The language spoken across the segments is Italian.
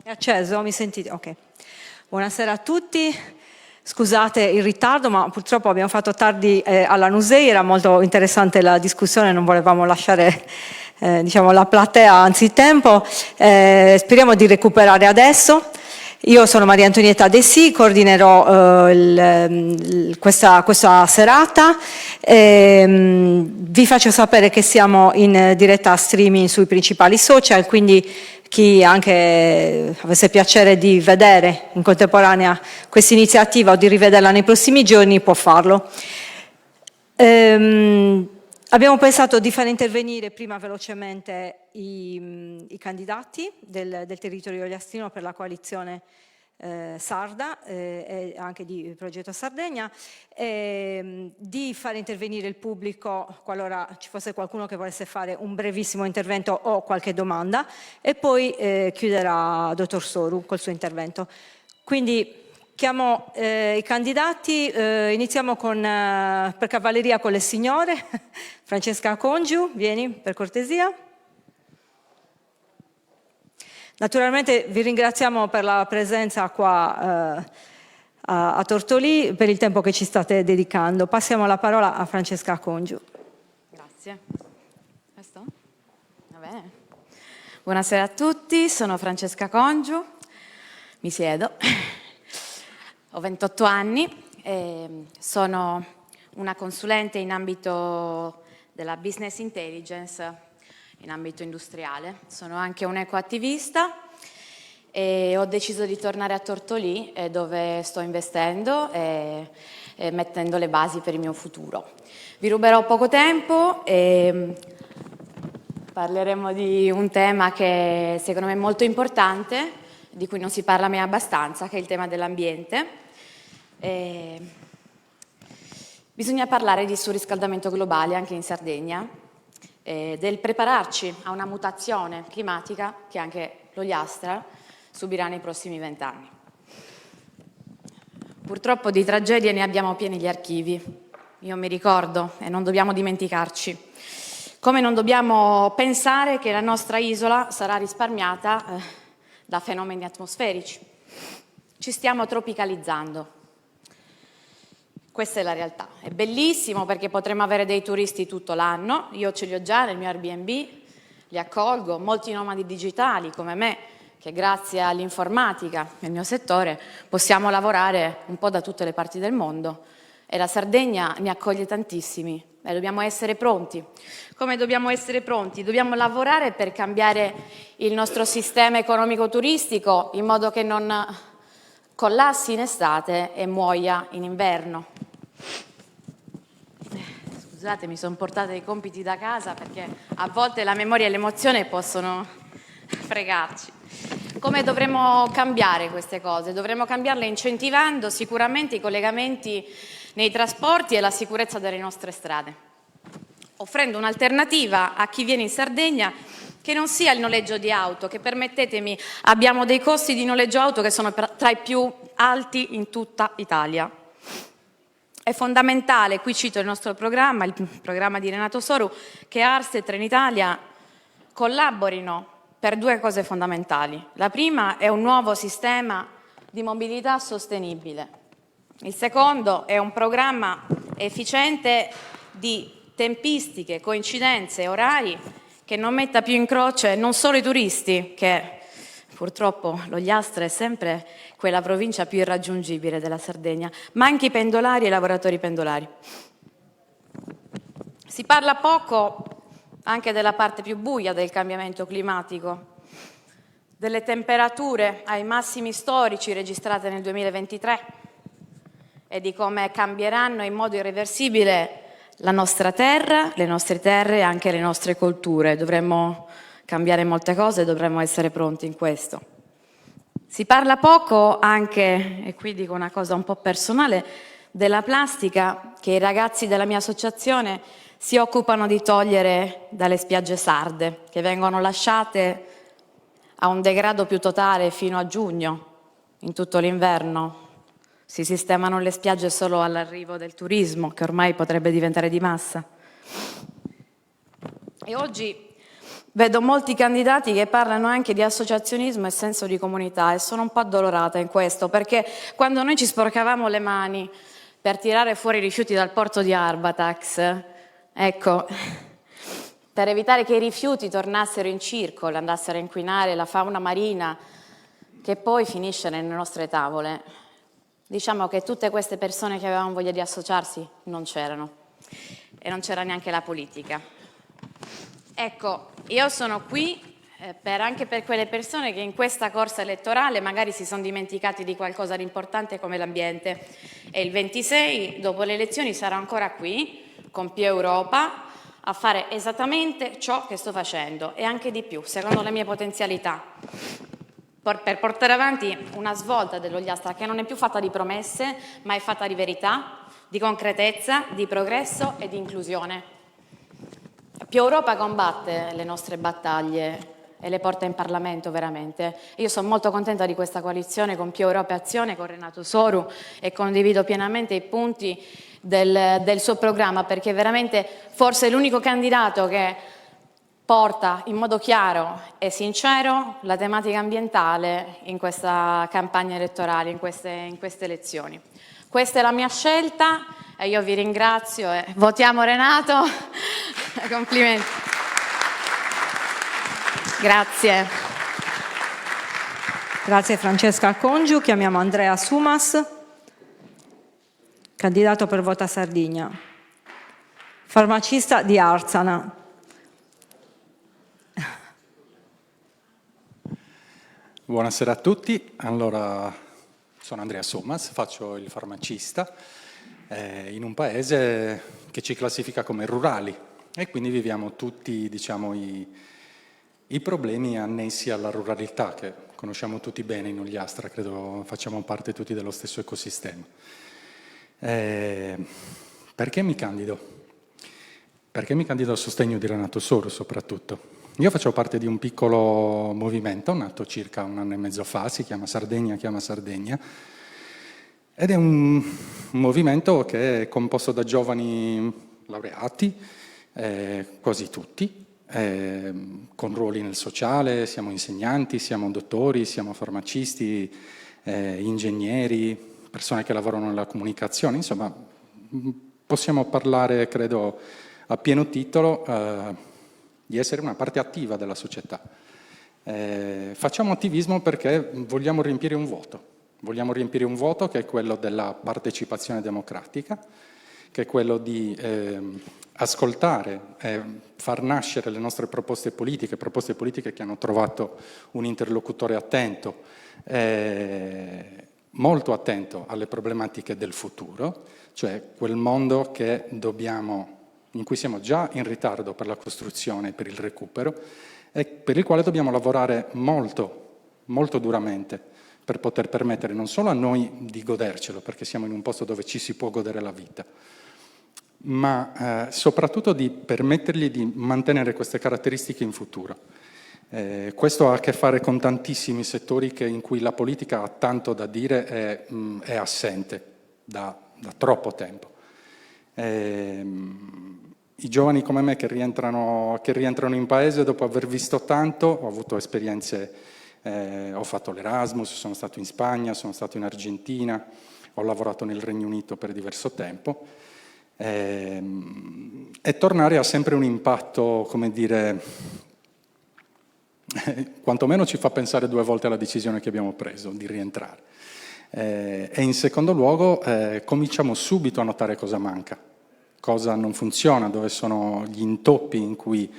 È acceso? Mi sentite? Ok. Buonasera a tutti. Scusate il ritardo, ma purtroppo abbiamo fatto tardi alla Nusei, era molto interessante la discussione, non volevamo lasciare diciamo, la platea anzitempo. Speriamo di recuperare adesso. Io sono Maria Antonietta De Sì, coordinerò questa serata. Vi faccio sapere che siamo in diretta streaming sui principali social, quindi chi anche avesse piacere di vedere in contemporanea questa iniziativa o di rivederla nei prossimi giorni può farlo. Abbiamo pensato di far intervenire prima velocemente i candidati del territorio ogliastrino per la coalizione sarda e anche di Progetto Sardegna, di far intervenire il pubblico qualora ci fosse qualcuno che volesse fare un brevissimo intervento o qualche domanda e poi chiuderà Dottor Soru col suo intervento. Quindi chiamo i candidati, iniziamo per cavalleria con le signore. Francesca Congiu, vieni per cortesia. Naturalmente vi ringraziamo per la presenza qua a Tortolì, per il tempo che ci state dedicando. Passiamo la parola a Francesca Congiu. Grazie. Questo? Va bene. Buonasera a tutti, sono Francesca Congiu, mi siedo. Ho 28 anni, sono una consulente in ambito della business intelligence in ambito industriale. Sono anche un'ecoattivista e ho deciso di tornare a Tortolì dove sto investendo e mettendo le basi per il mio futuro. Vi ruberò poco tempo e parleremo di un tema che secondo me è molto importante, di cui non si parla mai abbastanza, che è il tema dell'ambiente. Bisogna parlare di surriscaldamento globale anche in Sardegna, del prepararci a una mutazione climatica che anche l'Ogliastra subirà nei prossimi 20 anni. Purtroppo di tragedie ne abbiamo pieni gli archivi, io mi ricordo e non dobbiamo dimenticarci. Come non dobbiamo pensare che la nostra isola sarà risparmiata da fenomeni atmosferici. Ci stiamo tropicalizzando. Questa è la realtà. È bellissimo perché potremo avere dei turisti tutto l'anno. Io ce li ho già nel mio Airbnb, li accolgo. Molti nomadi digitali come me, che grazie all'informatica nel mio settore possiamo lavorare un po' da tutte le parti del mondo. E la Sardegna ne accoglie tantissimi. E dobbiamo essere pronti. Come dobbiamo essere pronti? Dobbiamo lavorare per cambiare il nostro sistema economico-turistico in modo che non collassi in estate e muoia in inverno. Scusate, mi sono portata i compiti da casa perché a volte la memoria e l'emozione possono fregarci. Come dovremmo cambiare queste cose? Dovremmo cambiarle incentivando sicuramente i collegamenti nei trasporti e la sicurezza delle nostre strade, offrendo un'alternativa a chi viene in Sardegna che non sia il noleggio di auto, che permettetemi, abbiamo dei costi di noleggio auto che sono tra i più alti in tutta Italia. È fondamentale, qui cito il nostro programma, il programma di Renato Soru, che ARST e Trenitalia collaborino per due cose fondamentali. La prima è un nuovo sistema di mobilità sostenibile. Il secondo è un programma efficiente di tempistiche, coincidenze, orari, che non metta più in croce non solo i turisti, che purtroppo l'Ogliastra è sempre quella provincia più irraggiungibile della Sardegna, ma anche i pendolari e i lavoratori pendolari. Si parla poco anche della parte più buia del cambiamento climatico, delle temperature ai massimi storici registrate nel 2023 e di come cambieranno in modo irreversibile la nostra terra, le nostre terre e anche le nostre colture. Dovremmo cambiare molte cose e dovremmo essere pronti in questo. Si parla poco anche, e qui dico una cosa un po' personale, della plastica che i ragazzi della mia associazione si occupano di togliere dalle spiagge sarde, che vengono lasciate a un degrado più totale fino a giugno, in tutto l'inverno. Si sistemano le spiagge solo all'arrivo del turismo, che ormai potrebbe diventare di massa. E oggi Vedo molti candidati che parlano anche di associazionismo e senso di comunità e sono un po' addolorata in questo, perché quando noi ci sporcavamo le mani per tirare fuori i rifiuti dal porto di Arbatax, ecco, per evitare che i rifiuti tornassero in circolo, andassero a inquinare la fauna marina, che poi finisce nelle nostre tavole, diciamo che tutte queste persone che avevano voglia di associarsi non c'erano e non c'era neanche la politica. Ecco, io sono qui anche per quelle persone che in questa corsa elettorale magari si sono dimenticati di qualcosa di importante come l'ambiente, e il 26, dopo le elezioni, sarò ancora qui con Più Europa a fare esattamente ciò che sto facendo e anche di più, secondo le mie potenzialità, per portare avanti una svolta dell'Ogliastra che non è più fatta di promesse, ma è fatta di verità, di concretezza, di progresso e di inclusione. Più Europa combatte le nostre battaglie e le porta in Parlamento veramente. Io sono molto contenta di questa coalizione con Più Europa e Azione, con Renato Soru, e condivido pienamente i punti del suo programma, perché veramente forse è l'unico candidato che porta in modo chiaro e sincero la tematica ambientale in questa campagna elettorale, in queste elezioni. Questa è la mia scelta e io vi ringrazio e votiamo Renato. Complimenti. Grazie. Grazie Francesca Congiu. Chiamiamo Andrea Sumas, candidato per Vota Sardegna, farmacista di Arzana. Buonasera a tutti. Allora, sono Andrea Sumas, faccio il farmacista in un paese che ci classifica come rurali e quindi viviamo tutti, diciamo, i problemi annessi alla ruralità che conosciamo tutti bene in Ogliastra, credo facciamo parte tutti dello stesso ecosistema. Perché mi candido? Perché mi candido a sostegno di Renato Soru soprattutto. Io faccio parte di un piccolo movimento nato circa 1 anno e mezzo fa, si chiama Sardegna, ed è un movimento che è composto da giovani laureati, quasi tutti, con ruoli nel sociale, siamo insegnanti, siamo dottori, siamo farmacisti, ingegneri, persone che lavorano nella comunicazione, insomma possiamo parlare, credo, a pieno titolo di essere una parte attiva della società. Facciamo attivismo perché vogliamo riempire un vuoto che è quello della partecipazione democratica, che è quello di ascoltare e far nascere le nostre proposte politiche che hanno trovato un interlocutore attento, molto attento alle problematiche del futuro, cioè quel mondo che in cui siamo già in ritardo per la costruzione e per il recupero e per il quale dobbiamo lavorare molto, molto duramente per poter permettere non solo a noi di godercelo, perché siamo in un posto dove ci si può godere la vita, ma soprattutto di permettergli di mantenere queste caratteristiche in futuro. Questo ha a che fare con tantissimi settori in cui la politica ha tanto da dire è assente da troppo tempo. I giovani come me che rientrano in paese dopo aver visto tanto, ho avuto esperienze, ho fatto l'Erasmus, sono stato in Spagna, sono stato in Argentina, ho lavorato nel Regno Unito per diverso tempo, e tornare ha sempre un impatto, come dire, quantomeno ci fa pensare 2 volte alla decisione che abbiamo preso di rientrare. E in secondo luogo cominciamo subito a notare cosa manca, cosa non funziona, dove sono gli intoppi in cui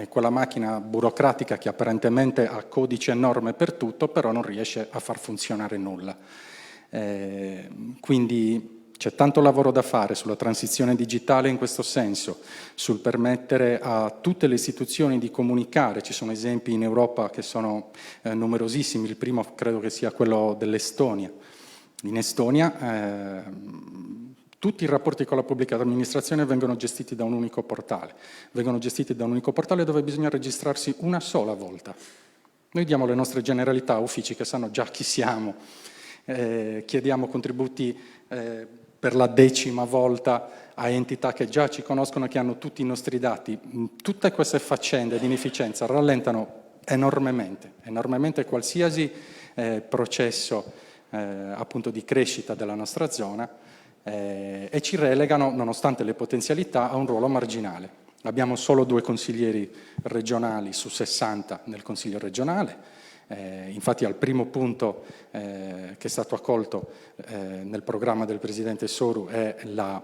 quella macchina burocratica che apparentemente ha codici e norme per tutto, però non riesce a far funzionare nulla. Quindi c'è tanto lavoro da fare sulla transizione digitale in questo senso, sul permettere a tutte le istituzioni di comunicare. Ci sono esempi in Europa che sono numerosissimi, il primo credo che sia quello dell'Estonia. In Estonia tutti i rapporti con la pubblica amministrazione vengono gestiti da un unico portale, dove bisogna registrarsi una sola volta. Noi diamo le nostre generalità a uffici che sanno già chi siamo, chiediamo contributi per la 10ª volta a entità che già ci conoscono e che hanno tutti i nostri dati. Tutte queste faccende di inefficienza rallentano enormemente qualsiasi processo appunto di crescita della nostra zona e ci relegano, nonostante le potenzialità, a un ruolo marginale. Abbiamo solo 2 consiglieri regionali su 60 nel Consiglio regionale. Infatti al primo punto che è stato accolto nel programma del Presidente Soru è la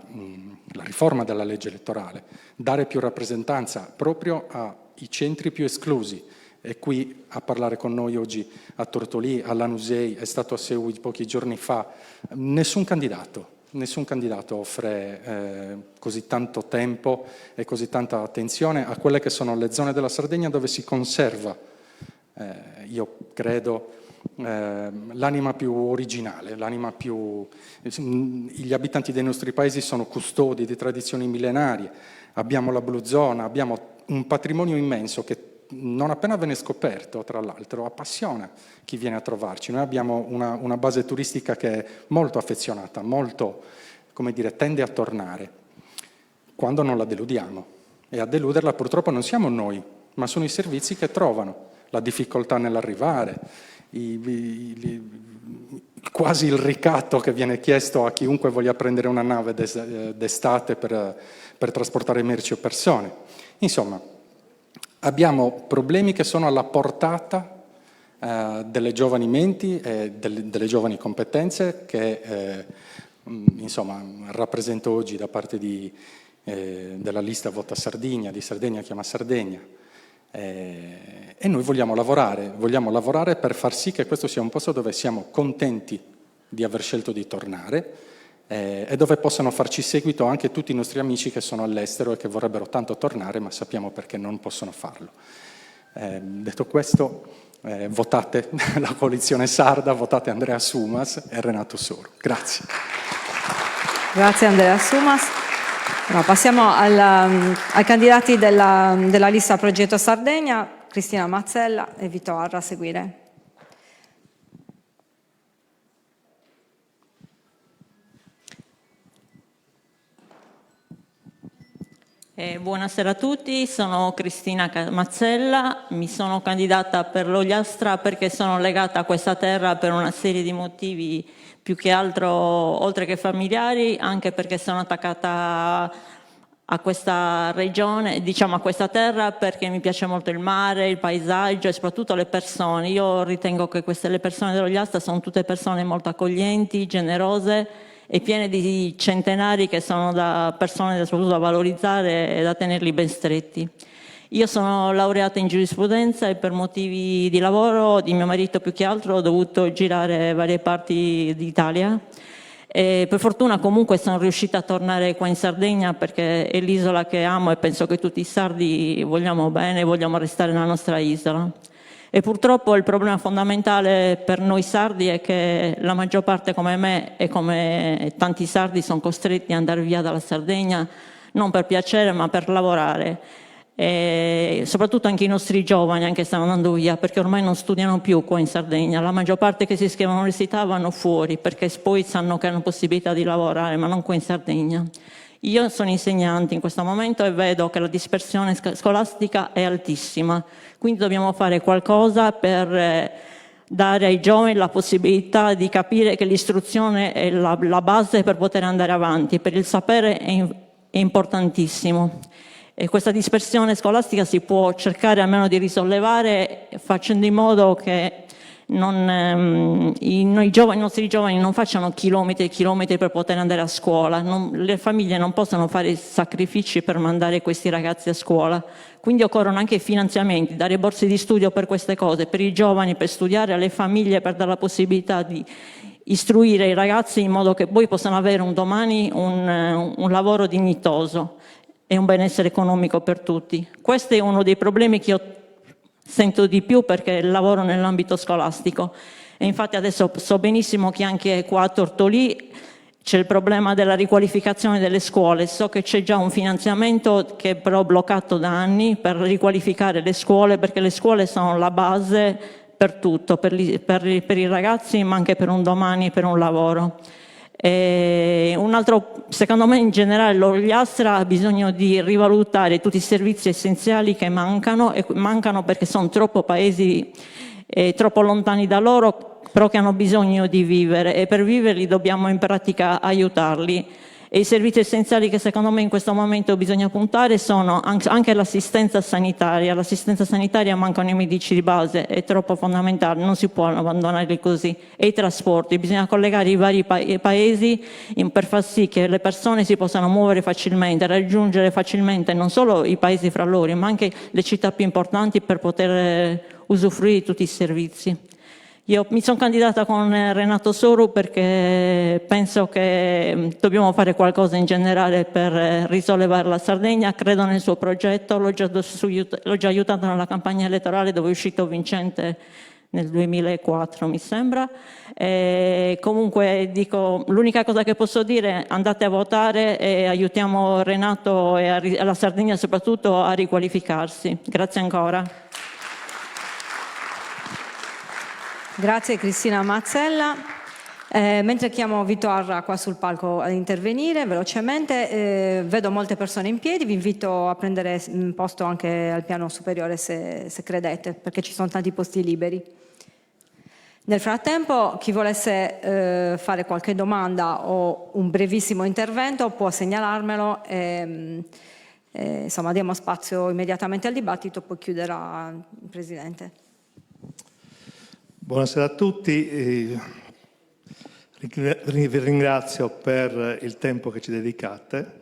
riforma della legge elettorale, dare più rappresentanza proprio ai centri più esclusi. E qui a parlare con noi oggi a Tortolì, a Lanusei, è stato a Seui pochi giorni fa, nessun candidato offre così tanto tempo e così tanta attenzione a quelle che sono le zone della Sardegna dove si conserva io credo l'anima più originale, gli abitanti dei nostri paesi sono custodi di tradizioni millenarie, abbiamo la Blue Zone, abbiamo un patrimonio immenso che non appena viene scoperto, tra l'altro, appassiona chi viene a trovarci. Noi abbiamo una base turistica che è molto affezionata, molto, come dire, tende a tornare, quando non la deludiamo. E a deluderla purtroppo non siamo noi, ma sono i servizi che trovano. La difficoltà nell'arrivare, quasi il ricatto che viene chiesto a chiunque voglia prendere una nave d'estate per trasportare merci o persone. Insomma, abbiamo problemi che sono alla portata delle giovani menti e delle giovani competenze che insomma, rappresento oggi da parte della lista Vota Sardegna, di Sardegna Chiama Sardegna. E noi vogliamo lavorare per far sì che questo sia un posto dove siamo contenti di aver scelto di tornare e dove possano farci seguito anche tutti i nostri amici che sono all'estero e che vorrebbero tanto tornare, ma sappiamo perché non possono farlo. Detto questo, votate la coalizione sarda, votate Andrea Sumas e Renato Soru. Grazie. Grazie Andrea Sumas. No, passiamo ai candidati della lista Progetto Sardegna, Cristina Mazzella e Vito Arra a seguire. Buonasera a tutti, sono Cristina Mazzella, mi sono candidata per l'Ogliastra perché sono legata a questa terra per una serie di motivi più che altro, oltre che familiari, anche perché sono attaccata a questa regione, diciamo a questa terra, perché mi piace molto il mare, il paesaggio e soprattutto le persone. Io ritengo che le persone dell'Ogliastra sono tutte persone molto accoglienti, generose e piene di centenari che sono da persone soprattutto da valorizzare e da tenerli ben stretti. Io sono laureata in giurisprudenza e per motivi di lavoro di mio marito più che altro ho dovuto girare varie parti d'Italia. E per fortuna comunque sono riuscita a tornare qua in Sardegna perché è l'isola che amo e penso che tutti i sardi vogliamo bene e vogliamo restare nella nostra isola. E purtroppo il problema fondamentale per noi sardi è che la maggior parte come me e come tanti sardi sono costretti ad andare via dalla Sardegna non per piacere ma per lavorare. E soprattutto anche i nostri giovani anche stanno andando via perché ormai non studiano più qua in Sardegna, la maggior parte che si iscrivono all'università vanno fuori perché poi sanno che hanno possibilità di lavorare ma non qua in Sardegna. Io sono insegnante in questo momento e vedo che la dispersione scolastica è altissima, quindi dobbiamo fare qualcosa per dare ai giovani la possibilità di capire che l'istruzione è la base per poter andare avanti, per il sapere è importantissimo. E questa dispersione scolastica si può cercare almeno di risollevare facendo in modo che i nostri giovani non facciano chilometri e chilometri per poter andare a scuola. Le famiglie non possono fare sacrifici per mandare questi ragazzi a scuola. Quindi occorrono anche finanziamenti, dare borse di studio per queste cose, per i giovani, per studiare, alle famiglie, per dare la possibilità di istruire i ragazzi in modo che poi possano avere un domani un lavoro dignitoso e un benessere economico per tutti. Questo è uno dei problemi che io sento di più perché lavoro nell'ambito scolastico e infatti adesso so benissimo che anche qua a Tortolì c'è il problema della riqualificazione delle scuole. So che c'è già un finanziamento che è però bloccato da anni per riqualificare le scuole perché le scuole sono la base per tutto, per i ragazzi ma anche per un domani, per un lavoro. Un altro, secondo me in generale l'Ogliastra ha bisogno di rivalutare tutti i servizi essenziali che mancano, e mancano perché sono troppo paesi troppo lontani da loro, però che hanno bisogno di vivere, e per viverli dobbiamo in pratica aiutarli. E i servizi essenziali che secondo me in questo momento bisogna puntare sono anche l'assistenza sanitaria. L'assistenza sanitaria, mancano i medici di base, è troppo fondamentale, non si può abbandonarli così. E i trasporti, bisogna collegare i vari paesi per far sì che le persone si possano muovere facilmente, raggiungere facilmente non solo i paesi fra loro, ma anche le città più importanti per poter usufruire di tutti i servizi. Io mi sono candidata con Renato Soru perché penso che dobbiamo fare qualcosa in generale per risollevare la Sardegna, credo nel suo progetto, l'ho già aiutato nella campagna elettorale dove è uscito vincente nel 2004 mi sembra. E comunque dico, l'unica cosa che posso dire, andate a votare e aiutiamo Renato e la Sardegna soprattutto a riqualificarsi. Grazie ancora. Grazie Cristina Mazzella. Mentre chiamo Vito Arra qua sul palco ad intervenire velocemente, vedo molte persone in piedi, vi invito a prendere posto anche al piano superiore se credete, perché ci sono tanti posti liberi. Nel frattempo, chi volesse fare qualche domanda o un brevissimo intervento può segnalarmelo e insomma diamo spazio immediatamente al dibattito, poi chiuderà il Presidente. Buonasera a tutti, vi ringrazio per il tempo che ci dedicate.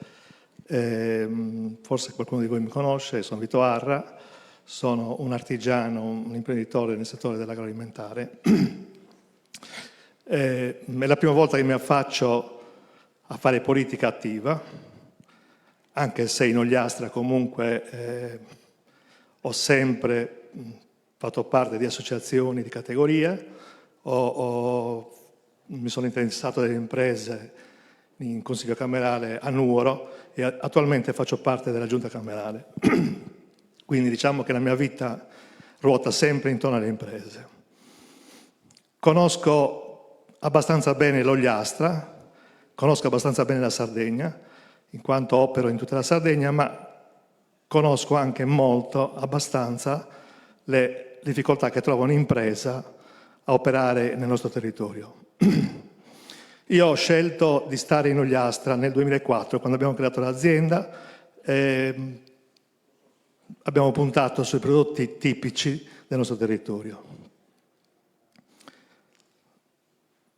Forse qualcuno di voi mi conosce, sono Vito Arra, sono un artigiano, un imprenditore nel settore dell'agroalimentare. È la prima volta che mi affaccio a fare politica attiva, anche se in Ogliastra comunque ho sempre fatto parte di associazioni di categoria, mi sono interessato delle imprese in Consiglio Camerale a Nuoro e attualmente faccio parte della Giunta Camerale. Quindi diciamo che la mia vita ruota sempre intorno alle imprese. Conosco abbastanza bene l'Ogliastra, conosco abbastanza bene la Sardegna, in quanto opero in tutta la Sardegna, ma conosco anche abbastanza le difficoltà che trova un'impresa a operare nel nostro territorio. Io ho scelto di stare in Ogliastra nel 2004, quando abbiamo creato l'azienda, abbiamo puntato sui prodotti tipici del nostro territorio.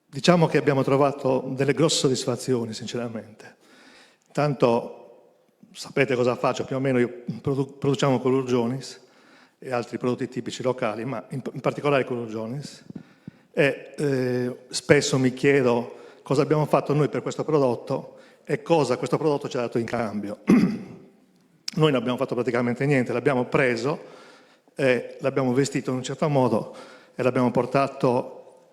Diciamo che abbiamo trovato delle grosse soddisfazioni, sinceramente. Tanto sapete cosa faccio, più o meno io produciamo colurgionis e altri prodotti tipici locali, ma in particolare colurgionis. E spesso mi chiedo cosa abbiamo fatto noi per questo prodotto e cosa questo prodotto ci ha dato in cambio. Noi non abbiamo fatto praticamente niente, l'abbiamo preso, l'abbiamo vestito in un certo modo e l'abbiamo portato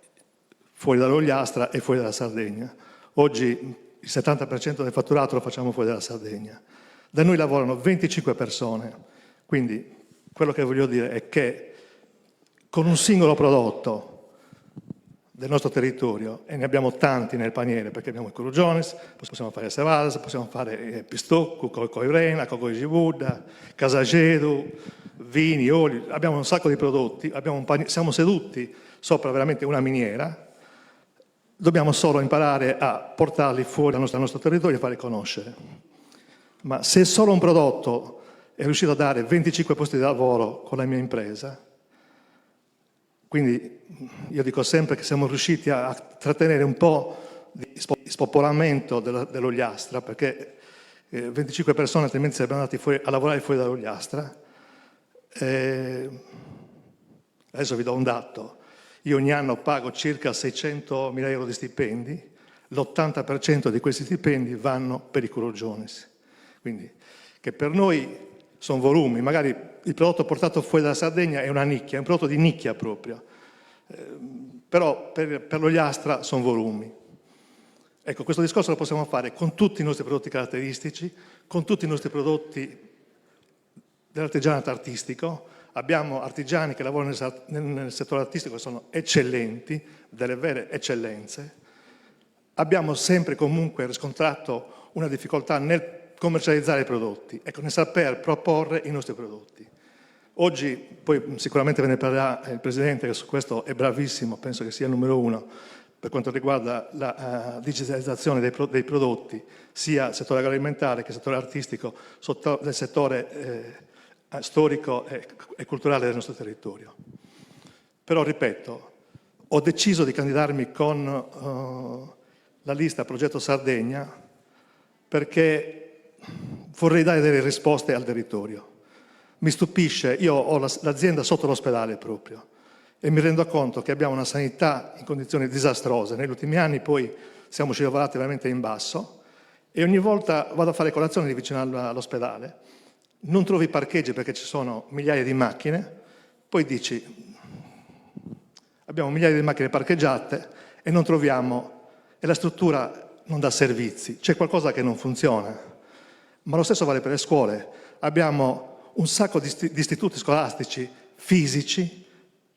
fuori dall'Ogliastra e fuori dalla Sardegna. Oggi il 70% del fatturato lo facciamo fuori dalla Sardegna. Da noi lavorano 25 persone, quindi quello che voglio dire è che con un singolo prodotto del nostro territorio, e ne abbiamo tanti nel paniere, perché abbiamo i colurgionis, possiamo fare cevadas, possiamo fare pistocco, coirena, cocoigibuda, casagedu, vini, oli, abbiamo un sacco di prodotti, siamo seduti sopra veramente una miniera, dobbiamo solo imparare a portarli fuori dal nostro territorio e farli conoscere. Ma se solo un prodotto è riuscito a dare 25 posti di lavoro con la mia impresa, quindi io dico sempre che siamo riusciti a trattenere un po' di spopolamento dell'Ogliastra, perché 25 persone altrimenti sarebbero andati a lavorare fuori dall'Ogliastra. Adesso vi do un dato. Io ogni anno pago circa 600.000 euro di stipendi, l'80% di questi stipendi vanno per i colurgionis. Quindi, che per noi sono volumi, magari il prodotto portato fuori dalla Sardegna è una nicchia, è un prodotto di nicchia proprio, però per l'Ogliastra sono volumi. Ecco, questo discorso lo possiamo fare con tutti i nostri prodotti caratteristici, con tutti i nostri prodotti dell'artigianato artistico. Abbiamo artigiani che lavorano nel settore artistico che sono eccellenti, delle vere eccellenze. abbiamo sempre comunque riscontrato una difficoltà nel commercializzare i prodotti, ecco, nel saper proporre i nostri prodotti. Oggi, poi sicuramente ve ne parlerà il Presidente, che su questo è bravissimo, penso che sia il numero 1 per quanto riguarda la digitalizzazione dei prodotti, sia nel settore agroalimentare che nel settore artistico, nel settore storico e culturale del nostro territorio. Però, ripeto, ho deciso di candidarmi con la lista Progetto Sardegna perché vorrei dare delle risposte al territorio. Mi stupisce, io ho l'azienda sotto l'ospedale proprio e mi rendo conto che abbiamo una sanità in condizioni disastrose. Negli ultimi anni poi siamo scivolati veramente in basso e ogni volta vado a fare colazione di vicino all'ospedale, non trovi parcheggi perché ci sono migliaia di macchine, poi dici abbiamo migliaia di macchine parcheggiate e non troviamo, e la struttura non dà servizi, c'è qualcosa che non funziona. Ma lo stesso vale per le scuole. Abbiamo un sacco di istituti scolastici fisici,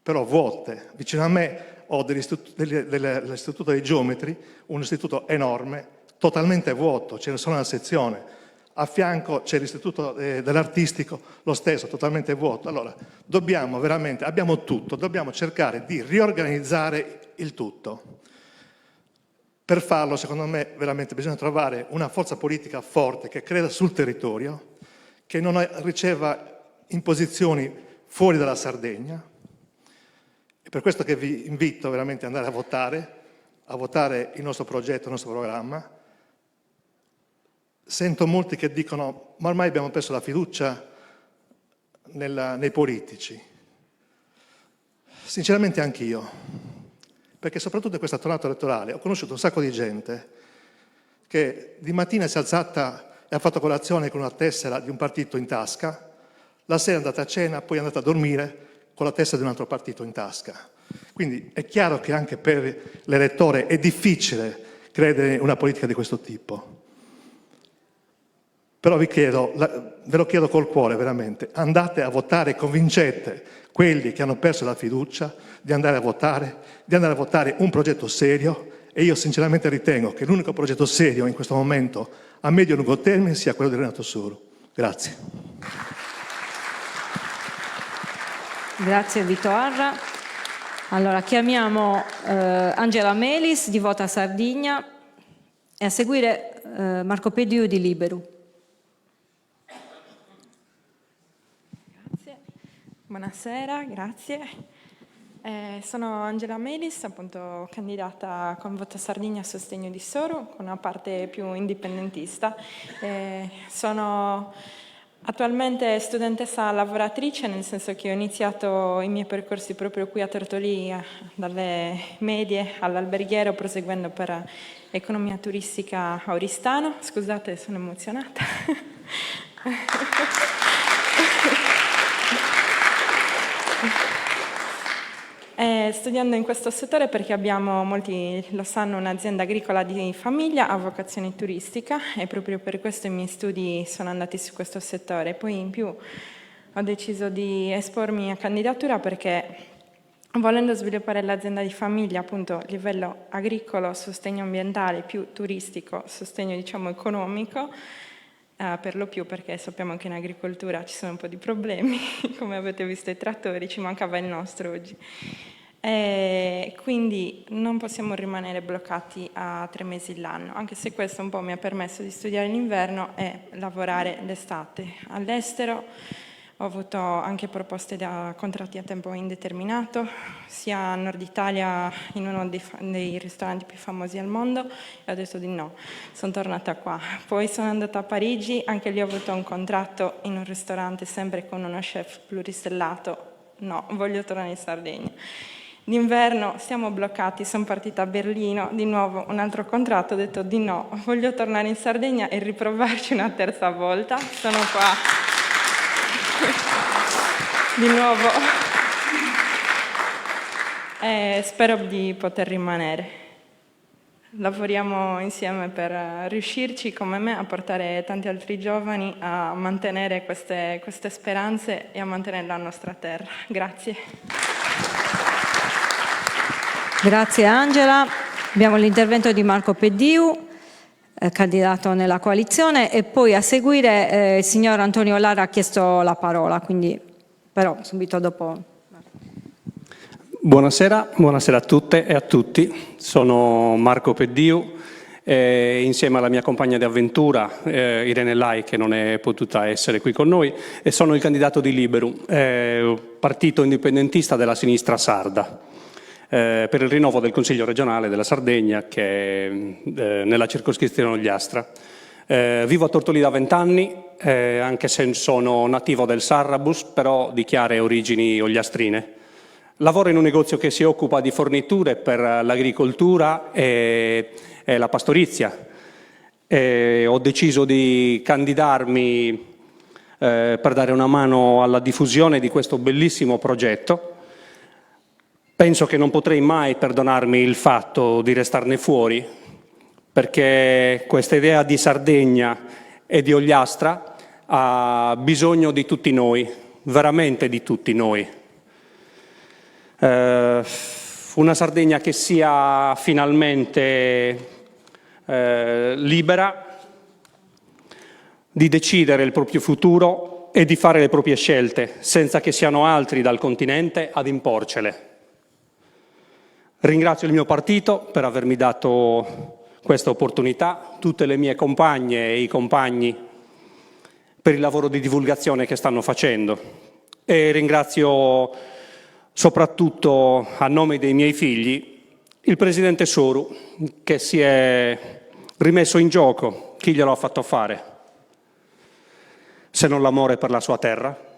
però vuote. Vicino a me ho l'istituto dei geometri, un istituto enorme, totalmente vuoto, ce ne sono una sezione. A fianco c'è l'istituto dell'artistico, lo stesso, totalmente vuoto. Allora, dobbiamo veramente, abbiamo tutto, dobbiamo cercare di riorganizzare il tutto. Per farlo, secondo me, veramente bisogna trovare una forza politica forte che creda sul territorio, che non riceva imposizioni fuori dalla Sardegna. È per questo che vi invito veramente ad andare a votare il nostro progetto, il nostro programma. Sento molti che dicono ma ormai abbiamo perso la fiducia nei politici. Sinceramente anch'io, perché soprattutto in questa tornata elettorale ho conosciuto un sacco di gente che di mattina si è alzata e ha fatto colazione con una tessera di un partito in tasca, la sera è andata a cena, poi è andata a dormire con la tessera di un altro partito in tasca. Quindi è chiaro che anche per l'elettore è difficile credere in una politica di questo tipo. Però ve lo chiedo col cuore veramente, andate a votare e convincete quelli che hanno perso la fiducia di andare a votare un progetto serio, e io sinceramente ritengo che l'unico progetto serio in questo momento a medio e lungo termine sia quello di Renato Suru. Grazie. Grazie Vito Arra. Allora chiamiamo Angela Melis di Vota Sardegna e a seguire Marco Pediu di Liberu. Buonasera, grazie. Sono Angela Melis, appunto candidata con Vota Sardegna a sostegno di Soru, con una parte più indipendentista. Sono attualmente studentessa lavoratrice, nel senso che ho iniziato i miei percorsi proprio qui a Tortolì, dalle medie all'alberghiero, proseguendo per economia turistica a Oristano. Scusate, sono emozionata. Studiando in questo settore perché abbiamo, molti lo sanno, un'azienda agricola di famiglia a vocazione turistica e proprio per questo i miei studi sono andati su questo settore. Poi in più ho deciso di espormi a candidatura perché volendo sviluppare l'azienda di famiglia appunto a livello agricolo, sostegno ambientale, più turistico, sostegno diciamo economico, per lo più perché sappiamo che in agricoltura ci sono un po' di problemi, come avete visto i trattori, ci mancava il nostro oggi. Quindi non possiamo rimanere bloccati a 3 mesi l'anno, anche se questo un po' mi ha permesso di studiare l'inverno e lavorare l'estate. All'estero ho avuto anche proposte da contratti a tempo indeterminato, sia a Nord Italia in uno dei ristoranti più famosi al mondo, e ho detto di no, sono tornata qua. Poi sono andata a Parigi, anche lì ho avuto un contratto in un ristorante sempre con uno chef pluristellato, no, voglio tornare in Sardegna. D'inverno siamo bloccati, sono partita a Berlino, di nuovo un altro contratto, ho detto di no, voglio tornare in Sardegna e riprovarci una terza volta, sono qua di nuovo e spero di poter rimanere. Lavoriamo insieme per riuscirci, come me, a portare tanti altri giovani a mantenere queste speranze e a mantenere la nostra terra. Grazie. Grazie Angela. Abbiamo l'intervento di Marco Peddiu, candidato nella coalizione, e poi a seguire il signor Antonio Lara ha chiesto la parola, quindi però subito dopo. Buonasera a tutte e a tutti. Sono Marco Peddiu, insieme alla mia compagna di avventura Irene Lai, che non è potuta essere qui con noi, e sono il candidato di Liberum, partito indipendentista della sinistra sarda, per il rinnovo del Consiglio regionale della Sardegna, che è nella circoscrizione Ogliastra. Vivo a Tortoli da 20 anni, anche se sono nativo del Sarrabus, però di chiare origini ogliastrine. Lavoro in un negozio che si occupa di forniture per l'agricoltura e la pastorizia. Ho deciso di candidarmi per dare una mano alla diffusione di questo bellissimo progetto. Penso che non potrei mai perdonarmi il fatto di restarne fuori, perché questa idea di Sardegna e di Ogliastra ha bisogno di tutti noi, veramente di tutti noi. Una Sardegna che sia finalmente libera di decidere il proprio futuro e di fare le proprie scelte, senza che siano altri dal continente ad imporcele. Ringrazio il mio partito per avermi dato questa opportunità, tutte le mie compagne e i compagni per il lavoro di divulgazione che stanno facendo, e ringrazio soprattutto a nome dei miei figli il presidente Soru, che si è rimesso in gioco. Chi glielo ha fatto fare, se non l'amore per la sua terra?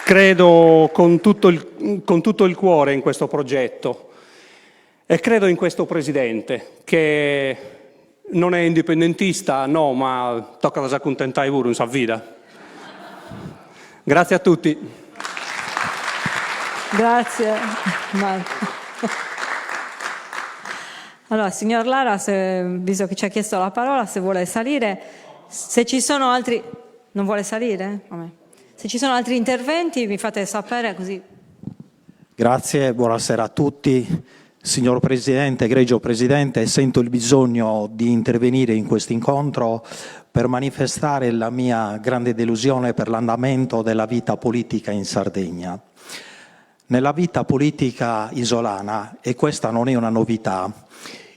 Credo con tutto il cuore in questo progetto e credo in questo presidente, che non è indipendentista, no, ma tocca da accontentare pure, non sa vita. Grazie a tutti. Grazie Marco. Allora, signor Lara, visto che ci ha chiesto la parola, se vuole salire, se ci sono altri... Non vuole salire? Vabbè. Se ci sono altri interventi mi fate sapere, così. Grazie, buonasera a tutti. Signor Presidente, egregio Presidente, sento il bisogno di intervenire in questo incontro per manifestare la mia grande delusione per l'andamento della vita politica in Sardegna. Nella vita politica isolana, e questa non è una novità,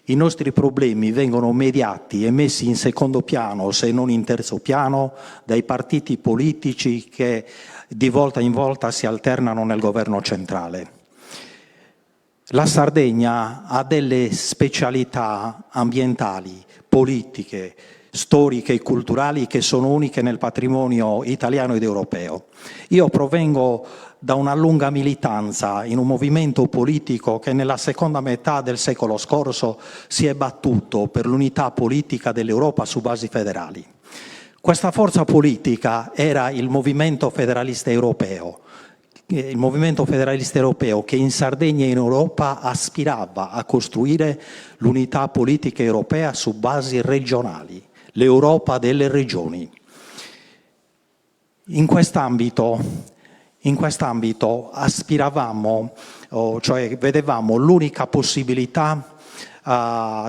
i nostri problemi vengono mediati e messi in secondo piano, se non in terzo piano, dai partiti politici che di volta in volta si alternano nel governo centrale. La Sardegna ha delle specialità ambientali, politiche, storiche e culturali che sono uniche nel patrimonio italiano ed europeo. Io provengo da una lunga militanza in un movimento politico che nella seconda metà del secolo scorso si è battuto per l'unità politica dell'Europa su basi federali. Questa forza politica era il Movimento Federalista Europeo. Il Movimento Federalista Europeo che in Sardegna e in Europa aspirava a costruire l'unità politica europea su basi regionali, l'Europa delle regioni. In quest'ambito aspiravamo, cioè vedevamo l'unica possibilità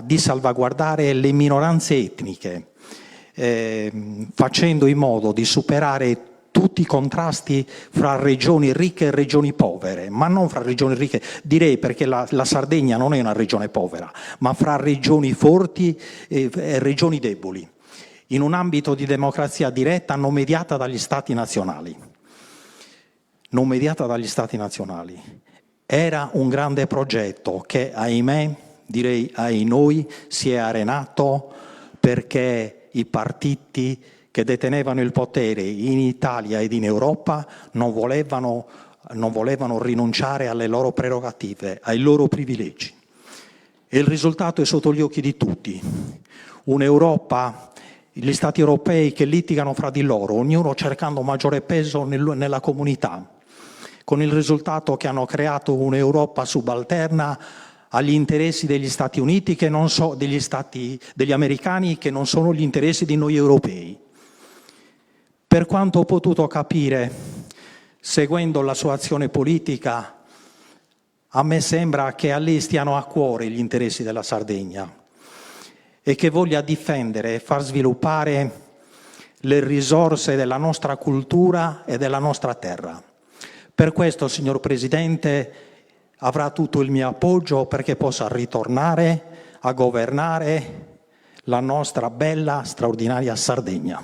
di salvaguardare le minoranze etniche, facendo in modo di superare tutti i contrasti fra regioni ricche e regioni povere, ma non fra regioni ricche, direi, perché la Sardegna non è una regione povera, ma fra regioni forti e regioni deboli, in un ambito di democrazia diretta non mediata dagli Stati nazionali. Non mediata dagli Stati nazionali. Era un grande progetto che, ahimè, direi ai noi, si è arenato perché i partiti che detenevano il potere in Italia ed in Europa non volevano rinunciare alle loro prerogative, ai loro privilegi. E il risultato è sotto gli occhi di tutti. Un'Europa, gli Stati europei che litigano fra di loro, ognuno cercando maggiore peso nella comunità, con il risultato che hanno creato un'Europa subalterna agli interessi degli Stati Uniti, che non so, degli americani, che non sono gli interessi di noi europei. Per quanto ho potuto capire seguendo la sua azione politica, a me sembra che a lei stiano a cuore gli interessi della Sardegna e che voglia difendere e far sviluppare le risorse della nostra cultura e della nostra terra. Per questo, signor Presidente, avrà tutto il mio appoggio perché possa ritornare a governare la nostra bella, straordinaria Sardegna.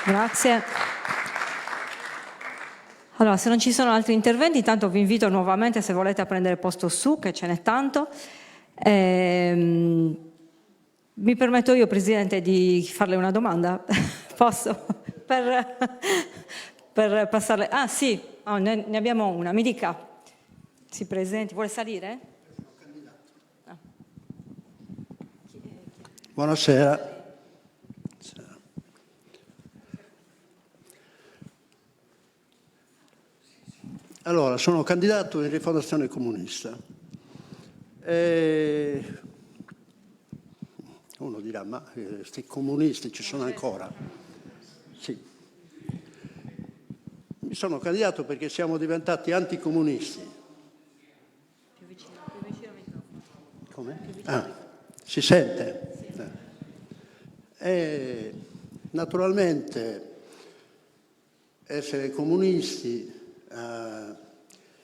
Grazie. Allora, se non ci sono altri interventi, intanto vi invito nuovamente, se volete, a prendere posto su, che ce n'è tanto. Mi permetto io, Presidente, di farle una domanda? Posso? Per passarle... Ah sì, ne abbiamo una, mi dica. Si presenti, vuole salire? Ah. Buonasera. Allora, sono candidato in Rifondazione Comunista. Uno dirà, ma questi comunisti ci sono ancora? Sì. Mi sono candidato perché siamo diventati anticomunisti. Più vicino al microfono. Come? Ah, si sente? Sì. Naturalmente essere comunisti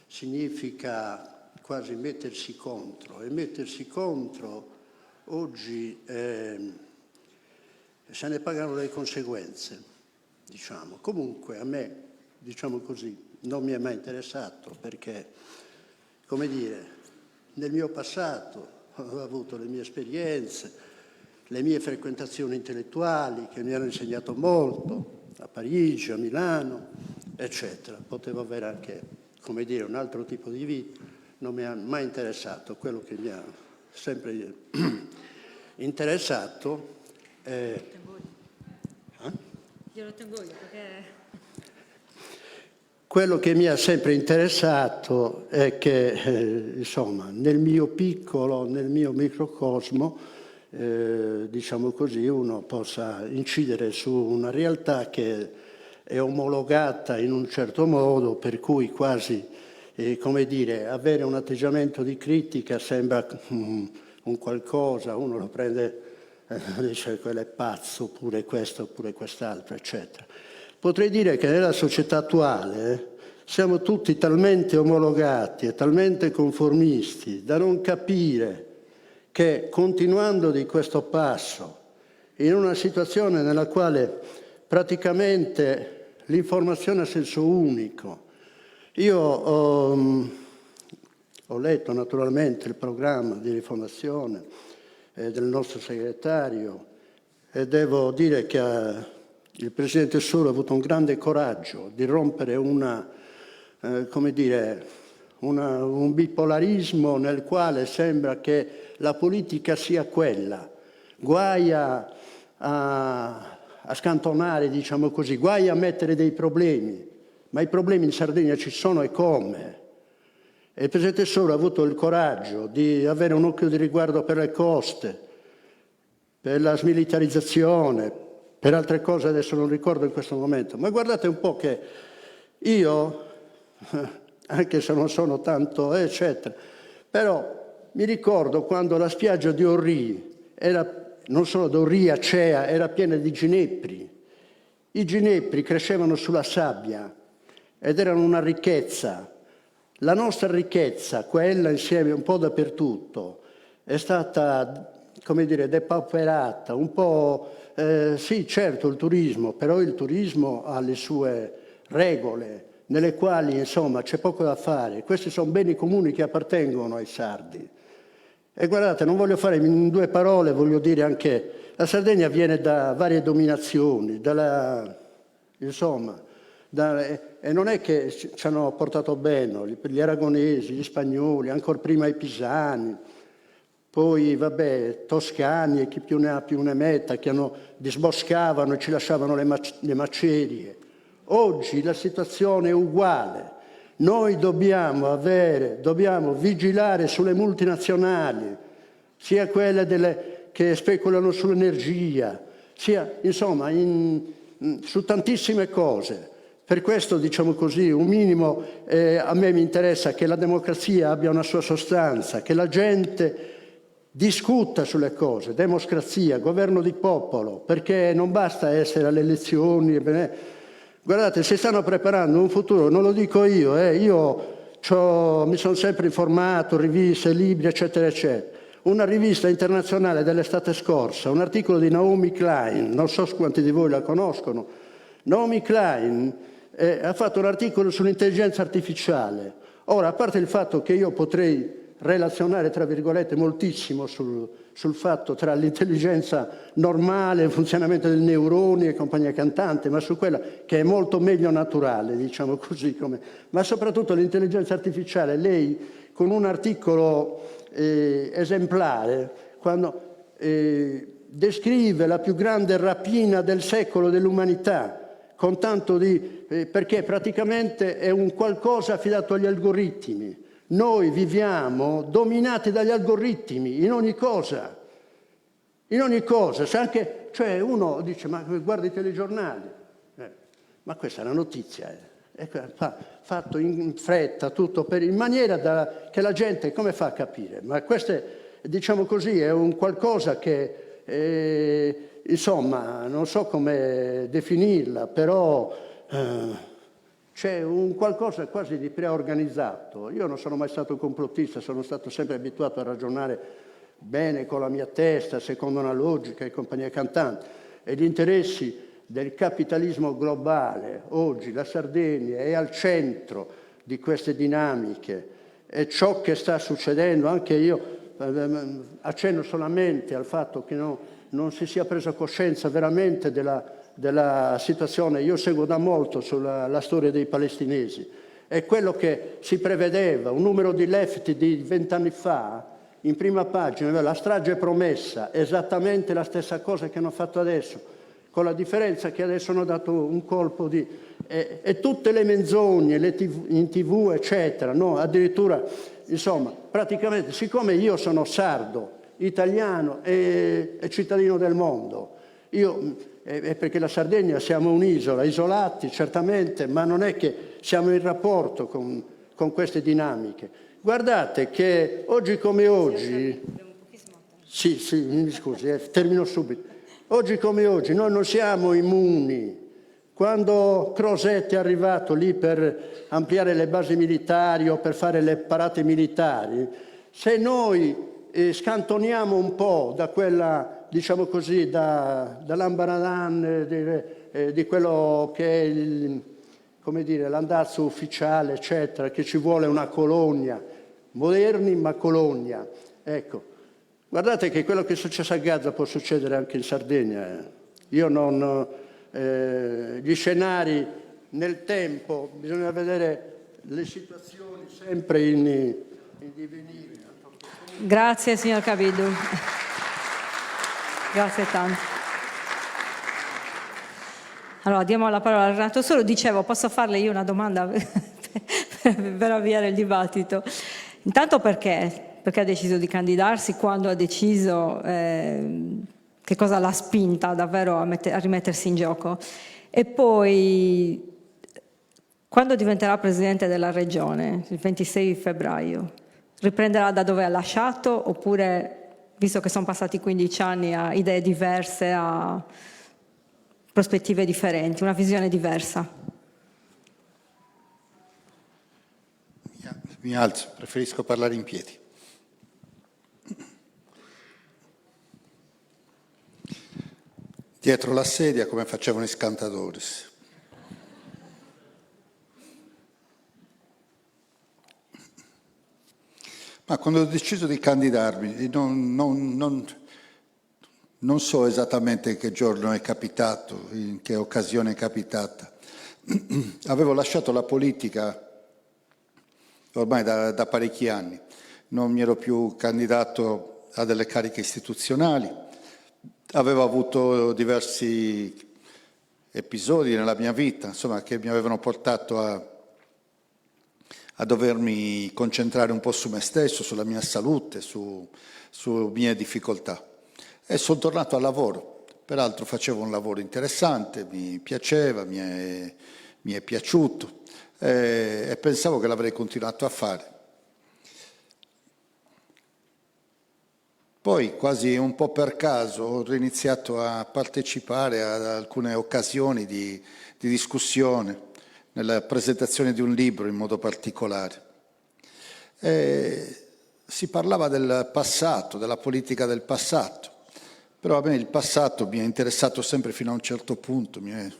significa quasi mettersi contro, e mettersi contro oggi se ne pagano le conseguenze, diciamo. Comunque a me, diciamo così, non mi è mai interessato perché, come dire, nel mio passato ho avuto le mie esperienze, le mie frequentazioni intellettuali che mi hanno insegnato molto, a Parigi, a Milano, eccetera. Potevo avere anche, come dire, un altro tipo di vita, non mi ha mai interessato. Quello che mi ha sempre interessato è... Glielo tengo io perché... Quello che mi ha sempre interessato è che, insomma, nel mio piccolo, nel mio microcosmo, diciamo così, uno possa incidere su una realtà che è omologata in un certo modo, per cui quasi, come dire, avere un atteggiamento di critica sembra un qualcosa, uno lo prende, dice quello è pazzo, oppure questo, oppure quest'altro, eccetera. Potrei dire che nella società attuale siamo tutti talmente omologati e talmente conformisti da non capire che continuando di questo passo, in una situazione nella quale praticamente l'informazione a senso unico, io ho letto naturalmente il programma di Rifondazione del nostro segretario e devo dire che il Presidente Soro ha avuto un grande coraggio di rompere come dire, un bipolarismo nel quale sembra che la politica sia quella. Guai a scantonare, diciamo così, guai a mettere dei problemi, ma i problemi in Sardegna ci sono e come. E il Presidente Soro ha avuto il coraggio di avere un occhio di riguardo per le coste, per la smilitarizzazione, per altre cose adesso non ricordo in questo momento, ma guardate un po' che io, anche se non sono tanto, eccetera, però mi ricordo quando la spiaggia di Orri era, non solo d'Orri, Acea, era piena di ginepri. I ginepri crescevano sulla sabbia ed erano una ricchezza. La nostra ricchezza, quella insieme un po' dappertutto, è stata, come dire, depauperata, un po'... sì, certo, il turismo, però il turismo ha le sue regole, nelle quali, insomma, c'è poco da fare. Questi sono beni comuni che appartengono ai sardi. E guardate, non voglio fare in due parole, voglio dire anche, la Sardegna viene da varie dominazioni, insomma, e non è che ci hanno portato bene gli aragonesi, gli spagnoli, ancora prima i pisani, poi, vabbè, toscani e chi più ne ha più ne metta, che disboscavano e ci lasciavano le macerie. Oggi la situazione è uguale. Noi dobbiamo vigilare sulle multinazionali, sia quelle che speculano sull'energia, sia insomma su tantissime cose. Per questo, diciamo così, un minimo a me mi interessa che la democrazia abbia una sua sostanza, che la gente discuta sulle cose, democrazia, governo di popolo, perché non basta essere alle elezioni. Guardate, si stanno preparando un futuro, non lo dico io mi sono sempre informato, riviste, libri, eccetera, eccetera. Una rivista internazionale dell'estate scorsa, un articolo di Naomi Klein, non so quanti di voi la conoscono. Naomi Klein ha fatto un articolo sull'intelligenza artificiale. Ora, a parte il fatto che io potrei relazionare, tra virgolette, moltissimo sul fatto tra l'intelligenza normale, il funzionamento dei neuroni e compagnia cantante, ma su quella che è molto meglio naturale, diciamo così, ma soprattutto l'intelligenza artificiale. Lei, con un articolo esemplare, quando descrive la più grande rapina del secolo dell'umanità, con tanto perché praticamente è un qualcosa affidato agli algoritmi. Noi viviamo dominati dagli algoritmi in ogni cosa. In ogni cosa. Cioè uno dice, ma guarda i telegiornali. Ma questa è una notizia. Fatto in fretta, tutto in maniera che la gente come fa a capire? Ma questo, diciamo così, è un qualcosa che... insomma, non so come definirla, però c'è un qualcosa quasi di preorganizzato. Io non sono mai stato un complottista, sono stato sempre abituato a ragionare bene con la mia testa, secondo una logica e compagnia cantante. E gli interessi del capitalismo globale, oggi la Sardegna è al centro di queste dinamiche. E ciò che sta succedendo, anche io accenno solamente al fatto che non si sia preso coscienza veramente della situazione. Io seguo da molto sulla storia dei palestinesi. È quello che si prevedeva, un numero di lefti di 20 anni fa, in prima pagina, la strage promessa, esattamente la stessa cosa che hanno fatto adesso, con la differenza che adesso hanno dato un colpo e tutte le menzogne in TV, eccetera, no? Addirittura, insomma, praticamente, siccome io sono sardo, italiano e cittadino del mondo, è perché la Sardegna siamo un'isola, isolati certamente, ma non è che siamo in rapporto con queste dinamiche. Guardate che oggi come oggi, sì, mi scusi, termino subito. Oggi come oggi noi non siamo immuni. Quando Crosetti è arrivato lì per ampliare le basi militari o per fare le parate militari, se noi scantoniamo un po' da quella, diciamo così, dall'ambaradan, di quello che è come dire, l'andazzo ufficiale, eccetera, che ci vuole una colonia, moderni ma colonia. Ecco, guardate che quello che è successo a Gaza può succedere anche in Sardegna. Gli scenari nel tempo, bisogna vedere le situazioni sempre in divenire. Grazie signor Cavillo. Grazie tanto. Allora, diamo la parola a Renato Soro. Dicevo, posso farle io una domanda per avviare il dibattito? Intanto perché ha deciso di candidarsi, quando ha deciso, che cosa l'ha spinta davvero a rimettersi in gioco? E poi, quando diventerà Presidente della Regione, il 26 febbraio, riprenderà da dove ha lasciato, oppure, visto che sono passati 15 anni, ha idee diverse, ha prospettive differenti, una visione diversa? Mi alzo, preferisco parlare in piedi. Dietro la sedia, come facevano i Scantadores. Ma quando ho deciso di candidarmi, non so esattamente che giorno è capitato, in che occasione è capitata. Avevo lasciato la politica ormai da parecchi anni, non mi ero più candidato a delle cariche istituzionali, avevo avuto diversi episodi nella mia vita, insomma, che mi avevano portato a dovermi concentrare un po' su me stesso, sulla mia salute, su mie difficoltà. E sono tornato al lavoro, peraltro facevo un lavoro interessante, mi piaceva, mi è piaciuto e pensavo che l'avrei continuato a fare. Poi, quasi un po' per caso, ho riniziato a partecipare ad alcune occasioni di discussione, nella presentazione di un libro in modo particolare. Si parlava del passato, della politica del passato, però a me il passato mi è interessato sempre fino a un certo punto. Mi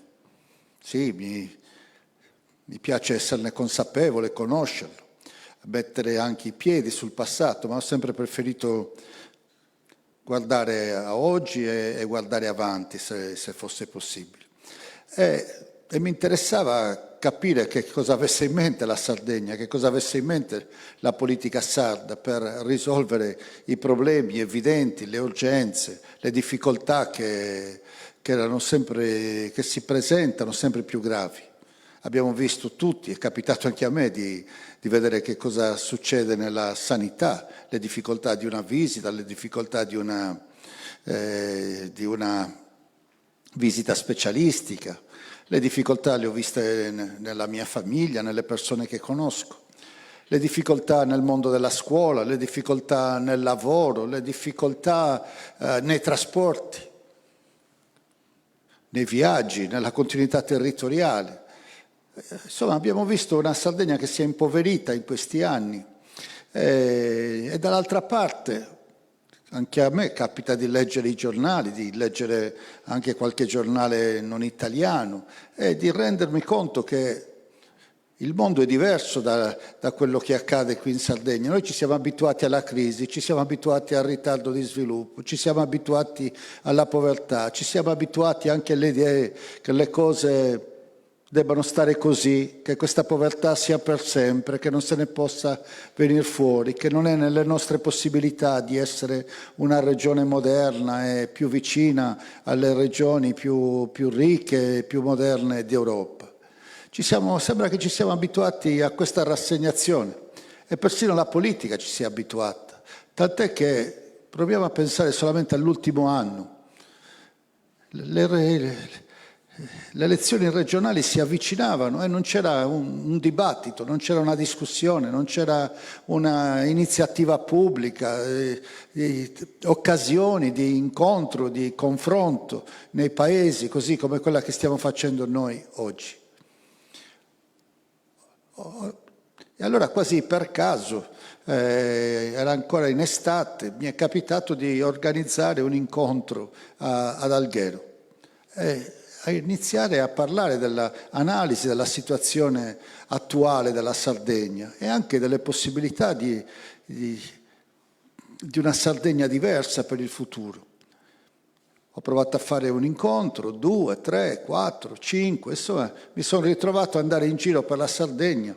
piace esserne consapevole, conoscerlo, mettere anche i piedi sul passato, ma ho sempre preferito guardare a oggi e guardare avanti se fosse possibile. E mi interessava capire che cosa avesse in mente la Sardegna, che cosa avesse in mente la politica sarda per risolvere i problemi evidenti, le urgenze, le difficoltà che si presentano sempre più gravi. Abbiamo visto tutti, è capitato anche a me di vedere che cosa succede nella sanità, le difficoltà di una visita, le difficoltà di una visita specialistica. Le difficoltà le ho viste nella mia famiglia, nelle persone che conosco. Le difficoltà nel mondo della scuola, le difficoltà nel lavoro, le difficoltà nei trasporti, nei viaggi, nella continuità territoriale. Insomma, abbiamo visto una Sardegna che si è impoverita in questi anni e dall'altra parte anche a me capita di leggere i giornali, di leggere anche qualche giornale non italiano e di rendermi conto che il mondo è diverso da quello che accade qui in Sardegna. Noi ci siamo abituati alla crisi, ci siamo abituati al ritardo di sviluppo, ci siamo abituati alla povertà, ci siamo abituati anche alle idee che le cose debbano stare così, che questa povertà sia per sempre, che non se ne possa venire fuori, che non è nelle nostre possibilità di essere una regione moderna e più vicina alle regioni più ricche e più moderne d'Europa. Sembra che ci siamo abituati a questa rassegnazione e persino la politica ci si è abituata, tant'è che proviamo a pensare solamente all'ultimo anno. Le elezioni regionali si avvicinavano e non c'era un dibattito, non c'era una discussione, non c'era una iniziativa pubblica, occasioni di incontro, di confronto nei paesi, così come quella che stiamo facendo noi oggi. E allora quasi per caso, era ancora in estate, mi è capitato di organizzare un incontro ad Alghero. A iniziare a parlare dell'analisi della situazione attuale della Sardegna e anche delle possibilità di una Sardegna diversa per il futuro. Ho provato a fare un incontro, 2, 3, 4, 5, insomma mi sono ritrovato ad andare in giro per la Sardegna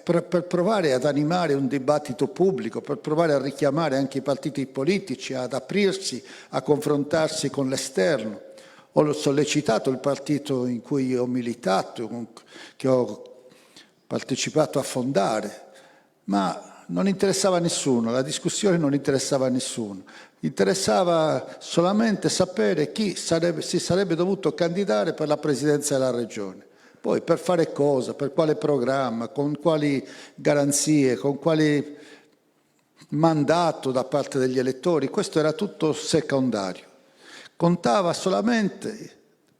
per provare ad animare un dibattito pubblico, per provare a richiamare anche i partiti politici ad aprirsi, a confrontarsi con l'esterno. Ho sollecitato il partito in cui ho militato, che ho partecipato a fondare, ma non interessava a nessuno, la discussione non interessava a nessuno. Interessava solamente sapere chi si sarebbe dovuto candidare per la presidenza della regione. Poi per fare cosa, per quale programma, con quali garanzie, con quali mandato da parte degli elettori, questo era tutto secondario. Contava solamente,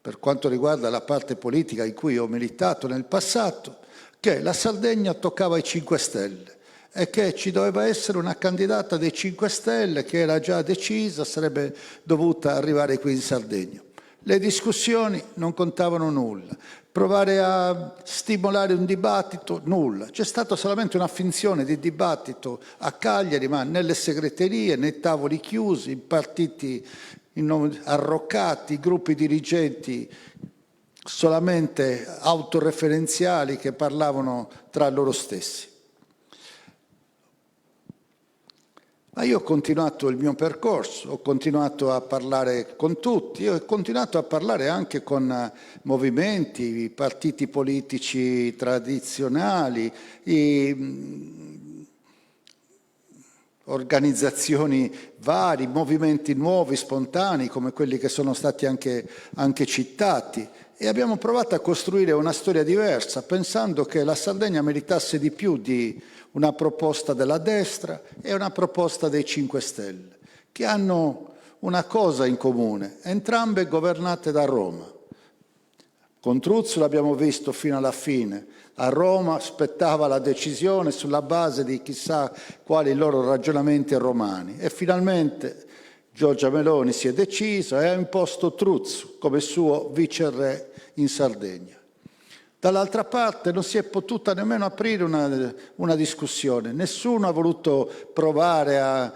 per quanto riguarda la parte politica in cui ho militato nel passato, che la Sardegna toccava ai 5 Stelle e che ci doveva essere una candidata dei 5 Stelle che era già decisa, sarebbe dovuta arrivare qui in Sardegna. Le discussioni non contavano nulla. Provare a stimolare un dibattito, nulla. C'è stata solamente una finzione di dibattito a Cagliari, ma nelle segreterie, nei tavoli chiusi, in partiti arroccati, gruppi dirigenti solamente autoreferenziali che parlavano tra loro stessi. Ma io ho continuato il mio percorso, ho continuato a parlare con tutti, ho continuato a parlare anche con movimenti, partiti politici tradizionali, organizzazioni vari, movimenti nuovi, spontanei, come quelli che sono stati anche citati, e abbiamo provato a costruire una storia diversa, pensando che la Sardegna meritasse di più di una proposta della destra e una proposta dei 5 Stelle, che hanno una cosa in comune, entrambe governate da Roma. Con Truzzo l'abbiamo visto fino alla fine. A Roma aspettava la decisione sulla base di chissà quali loro ragionamenti romani. E finalmente Giorgia Meloni si è decisa e ha imposto Truzzo come suo viceré in Sardegna. Dall'altra parte non si è potuta nemmeno aprire una discussione. Nessuno ha voluto provare a...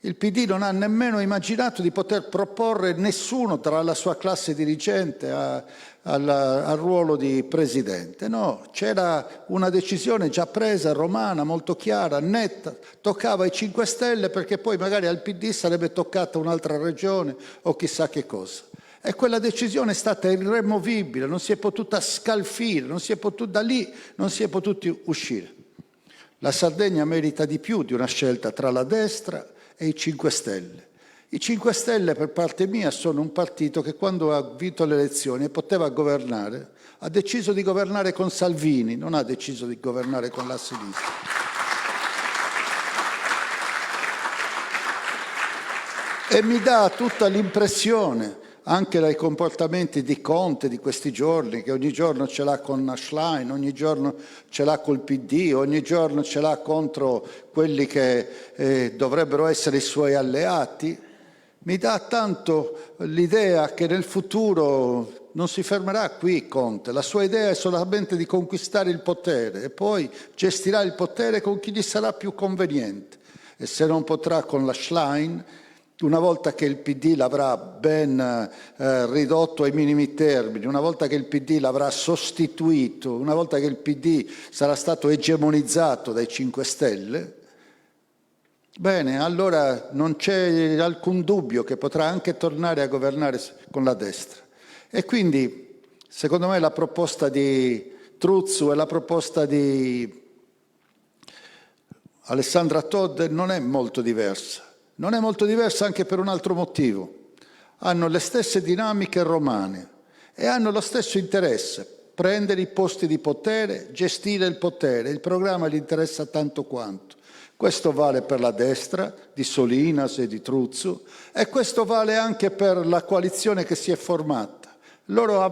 Il PD non ha nemmeno immaginato di poter proporre nessuno tra la sua classe dirigente al ruolo di presidente. No, c'era una decisione già presa, romana, molto chiara, netta, toccava ai 5 Stelle perché poi magari al PD sarebbe toccata un'altra regione o chissà che cosa. E quella decisione è stata irremovibile, non si è potuta scalfire, da lì non si è potuti uscire. La Sardegna merita di più di una scelta tra la destra e i 5 Stelle. I 5 Stelle, per parte mia, sono un partito che quando ha vinto le elezioni e poteva governare, ha deciso di governare con Salvini, non ha deciso di governare con la sinistra. E mi dà tutta l'impressione, anche dai comportamenti di Conte di questi giorni, che ogni giorno ce l'ha con Schlein, ogni giorno ce l'ha col PD, ogni giorno ce l'ha contro quelli che dovrebbero essere i suoi alleati, mi dà tanto l'idea che nel futuro non si fermerà qui Conte. La sua idea è solamente di conquistare il potere e poi gestirà il potere con chi gli sarà più conveniente. E se non potrà con la Schlein, una volta che il PD l'avrà ben ridotto ai minimi termini, una volta che il PD l'avrà sostituito, una volta che il PD sarà stato egemonizzato dai 5 Stelle, bene, allora non c'è alcun dubbio che potrà anche tornare a governare con la destra. E quindi, secondo me, la proposta di Truzzo e la proposta di Alessandra Todde non è molto diversa. Non è molto diversa anche per un altro motivo. Hanno le stesse dinamiche romane e hanno lo stesso interesse, prendere i posti di potere, gestire il potere. Il programma gli interessa tanto quanto. Questo vale per la destra di Solinas e di Truzzo e questo vale anche per la coalizione che si è formata. Loro,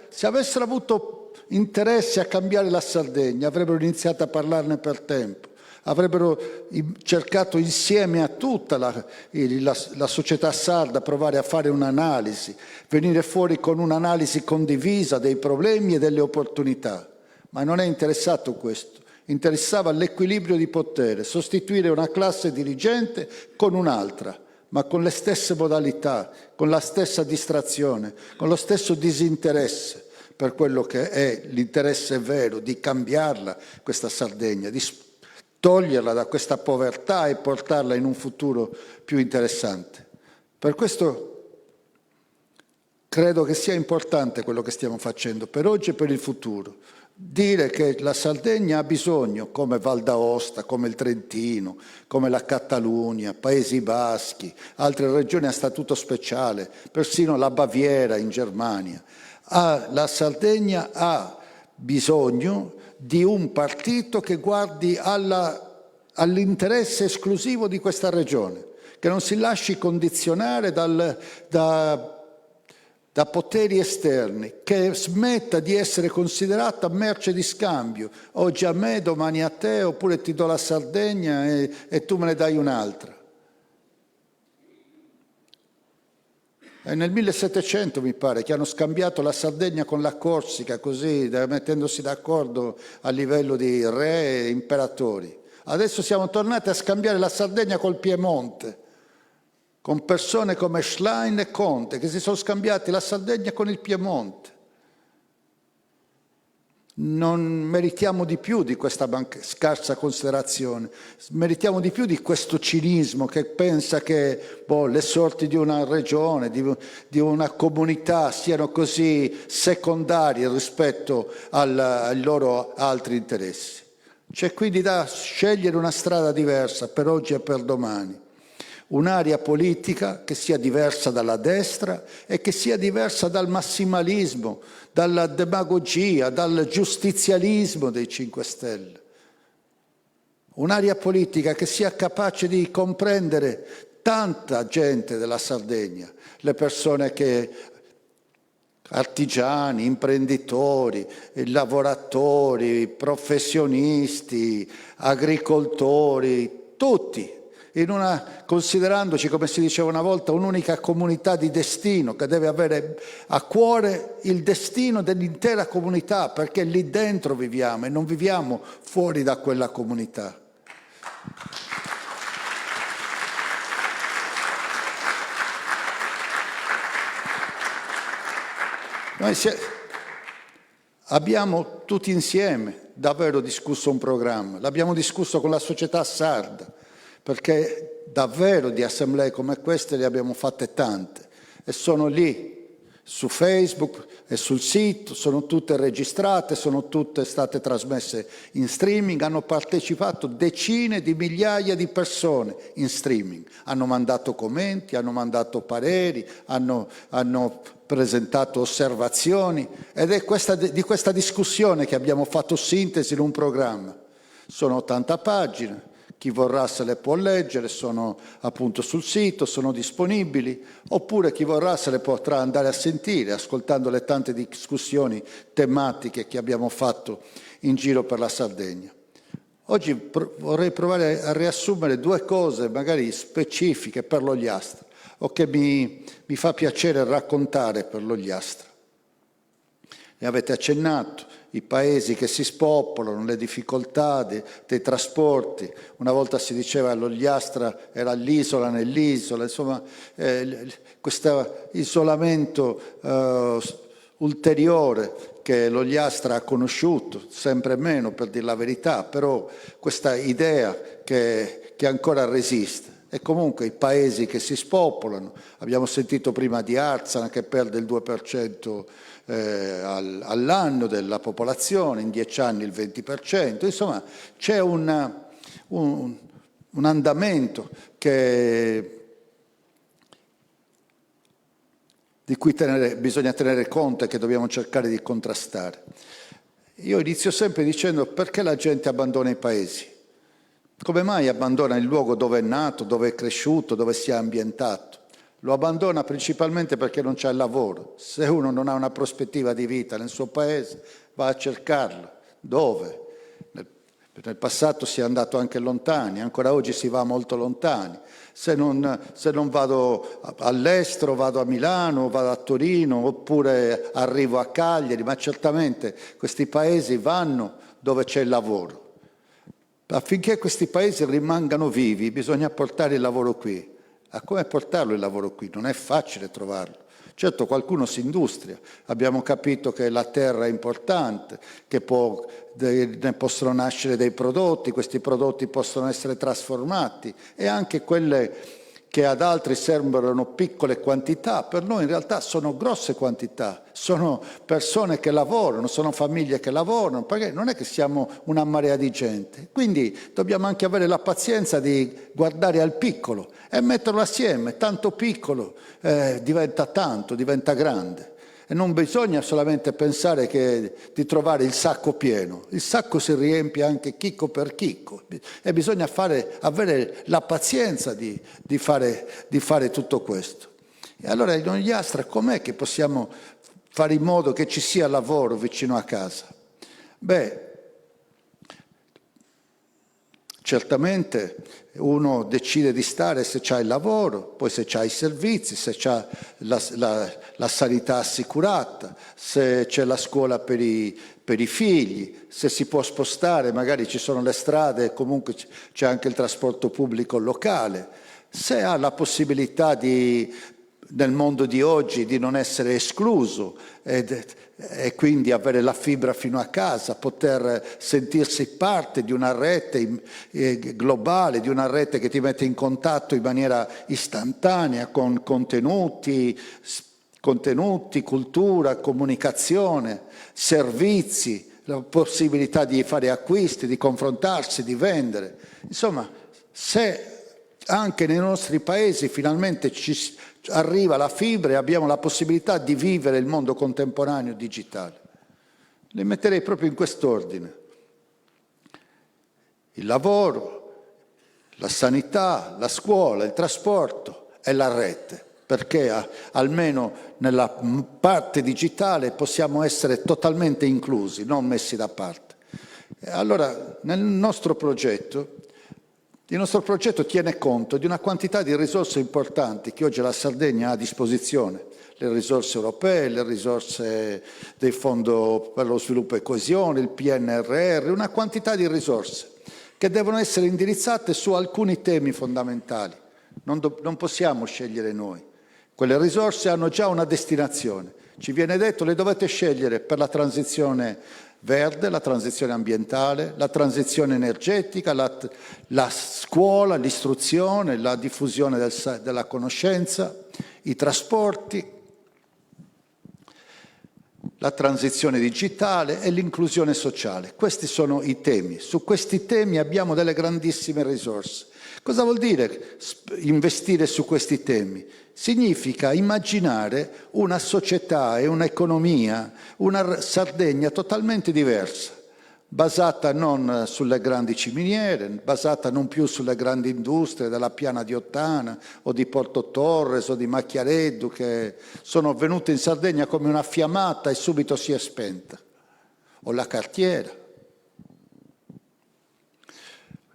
se avessero avuto interesse a cambiare la Sardegna, avrebbero iniziato a parlarne per tempo. Avrebbero cercato insieme a tutta la società sarda provare a fare un'analisi, venire fuori con un'analisi condivisa dei problemi e delle opportunità. Ma non è interessato questo. Interessava l'equilibrio di potere, sostituire una classe dirigente con un'altra, ma con le stesse modalità, con la stessa distrazione, con lo stesso disinteresse per quello che è l'interesse vero di cambiarla, questa Sardegna, di toglierla da questa povertà e portarla in un futuro più interessante. Per questo credo che sia importante quello che stiamo facendo per oggi e per il futuro. Dire che la Sardegna ha bisogno, come Val d'Aosta, come il Trentino, come la Catalunya, Paesi Baschi, altre regioni a statuto speciale, persino la Baviera in Germania. La Sardegna ha bisogno di un partito che guardi all'interesse esclusivo di questa regione, che non si lasci condizionare da poteri esterni, che smetta di essere considerata merce di scambio, oggi a me, domani a te, oppure ti do la Sardegna e tu me ne dai un'altra. È nel 1700, mi pare, che hanno scambiato la Sardegna con la Corsica, così, mettendosi d'accordo a livello di re e imperatori. Adesso siamo tornati a scambiare la Sardegna col Piemonte, con persone come Schlein e Conte, che si sono scambiati la Sardegna con il Piemonte. Non meritiamo di più di questa scarsa considerazione, meritiamo di più di questo cinismo che pensa che le sorti di una regione, di una comunità siano così secondarie rispetto ai loro altri interessi. C'è quindi da scegliere una strada diversa per oggi e per domani. Un'area politica che sia diversa dalla destra e che sia diversa dal massimalismo, dalla demagogia, dal giustizialismo dei 5 Stelle. Un'area politica che sia capace di comprendere tanta gente della Sardegna, le persone che, artigiani, imprenditori, lavoratori, professionisti, agricoltori, tutti, considerandoci, come si diceva una volta, un'unica comunità di destino che deve avere a cuore il destino dell'intera comunità, perché lì dentro viviamo e non viviamo fuori da quella comunità. Noi abbiamo tutti insieme davvero discusso un programma, l'abbiamo discusso con la società sarda, perché davvero di assemblee come queste le abbiamo fatte tante e sono lì su Facebook e sul sito, sono tutte registrate, sono tutte state trasmesse in streaming, hanno partecipato decine di migliaia di persone in streaming, hanno mandato commenti, hanno mandato pareri, hanno presentato osservazioni ed è di questa discussione che abbiamo fatto sintesi in un programma. Sono 80 pagine. Chi vorrà se le può leggere, sono appunto sul sito, sono disponibili, oppure chi vorrà se le potrà andare a sentire, ascoltando le tante discussioni tematiche che abbiamo fatto in giro per la Sardegna. Oggi vorrei provare a riassumere 2 cose magari specifiche per l'Ogliastra, o che mi fa piacere raccontare per l'Ogliastra. Ne avete accennato. I paesi che si spopolano, le difficoltà dei trasporti. Una volta si diceva che l'Ogliastra era l'isola nell'isola, insomma questo isolamento ulteriore che l'Ogliastra ha conosciuto, sempre meno per dire la verità, però questa idea che ancora resiste. E comunque i paesi che si spopolano, abbiamo sentito prima di Arzana che perde il 2% all'anno della popolazione, in 10 anni il 20%, insomma c'è un andamento di cui bisogna tenere conto e che dobbiamo cercare di contrastare. Io inizio sempre dicendo: perché la gente abbandona i paesi? Come mai abbandona il luogo dove è nato, dove è cresciuto, dove si è ambientato? Lo abbandona principalmente perché non c'è lavoro. Se uno non ha una prospettiva di vita nel suo paese, va a cercarlo. Dove? Nel passato si è andato anche lontani, ancora oggi si va molto lontani. Se non vado all'estero, vado a Milano, vado a Torino, oppure arrivo a Cagliari, ma certamente questi paesi vanno dove c'è il lavoro. Affinché questi paesi rimangano vivi bisogna portare il lavoro qui. A come portarlo il lavoro qui? Non è facile trovarlo. Certo, qualcuno si industria. Abbiamo capito che la terra è importante, che ne possono nascere dei prodotti, questi prodotti possono essere trasformati e anche quelle che ad altri sembrano piccole quantità, per noi in realtà sono grosse quantità, sono persone che lavorano, sono famiglie che lavorano, perché non è che siamo una marea di gente. Quindi dobbiamo anche avere la pazienza di guardare al piccolo e metterlo assieme. Tanto piccolo diventa tanto, diventa grande. E non bisogna solamente pensare di trovare il sacco pieno. Il sacco si riempie anche chicco per chicco e bisogna avere la pazienza di fare tutto questo. E allora in Ogliastra com'è che possiamo fare in modo che ci sia lavoro vicino a casa? Beh, certamente uno decide di stare se c'ha il lavoro, poi se c'ha i servizi, se c'ha la sanità assicurata, se c'è la scuola per i figli, se si può spostare, magari ci sono le strade, comunque c'è anche il trasporto pubblico locale, se ha la possibilità nel mondo di oggi di non essere escluso e quindi avere la fibra fino a casa, poter sentirsi parte di una rete globale, di una rete che ti mette in contatto in maniera istantanea con contenuti, cultura, comunicazione, servizi, la possibilità di fare acquisti, di confrontarsi, di vendere. Insomma, se anche nei nostri paesi finalmente ci arriva la fibra e abbiamo la possibilità di vivere il mondo contemporaneo digitale. Le metterei proprio in quest'ordine. Il lavoro, la sanità, la scuola, il trasporto e la rete, perché almeno nella parte digitale possiamo essere totalmente inclusi, non messi da parte. Allora, il nostro progetto tiene conto di una quantità di risorse importanti che oggi la Sardegna ha a disposizione, le risorse europee, le risorse del Fondo per lo Sviluppo e Coesione, il PNRR, una quantità di risorse che devono essere indirizzate su alcuni temi fondamentali. Non possiamo scegliere noi. Quelle risorse hanno già una destinazione. Ci viene detto le dovete scegliere per la transizione verde, la transizione ambientale, la transizione energetica, la scuola, l'istruzione, la diffusione della conoscenza, i trasporti, la transizione digitale e l'inclusione sociale. Questi sono i temi. Su questi temi abbiamo delle grandissime risorse. Cosa vuol dire investire su questi temi? Significa immaginare una società e un'economia, una Sardegna totalmente diversa, basata non sulle grandi ciminiere, basata non più sulle grandi industrie della Piana di Ottana o di Porto Torres o di Macchiareddu, che sono venute in Sardegna come una fiammata e subito si è spenta, o la cartiera.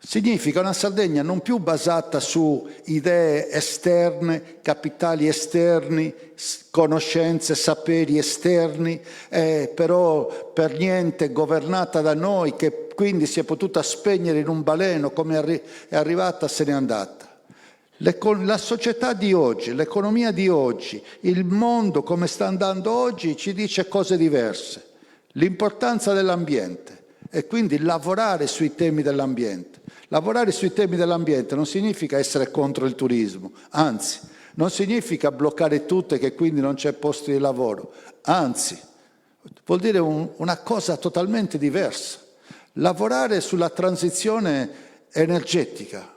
Significa una Sardegna non più basata su idee esterne, capitali esterni, conoscenze, saperi esterni, però per niente governata da noi, che quindi si è potuta spegnere in un baleno, come è arrivata se n'è andata. La società di oggi, l'economia di oggi, il mondo come sta andando oggi ci dice cose diverse. L'importanza dell'ambiente e quindi lavorare sui temi dell'ambiente. Lavorare sui temi dell'ambiente non significa essere contro il turismo, anzi, non significa bloccare tutto e che quindi non c'è posto di lavoro, anzi, vuol dire una cosa totalmente diversa. Lavorare sulla transizione energetica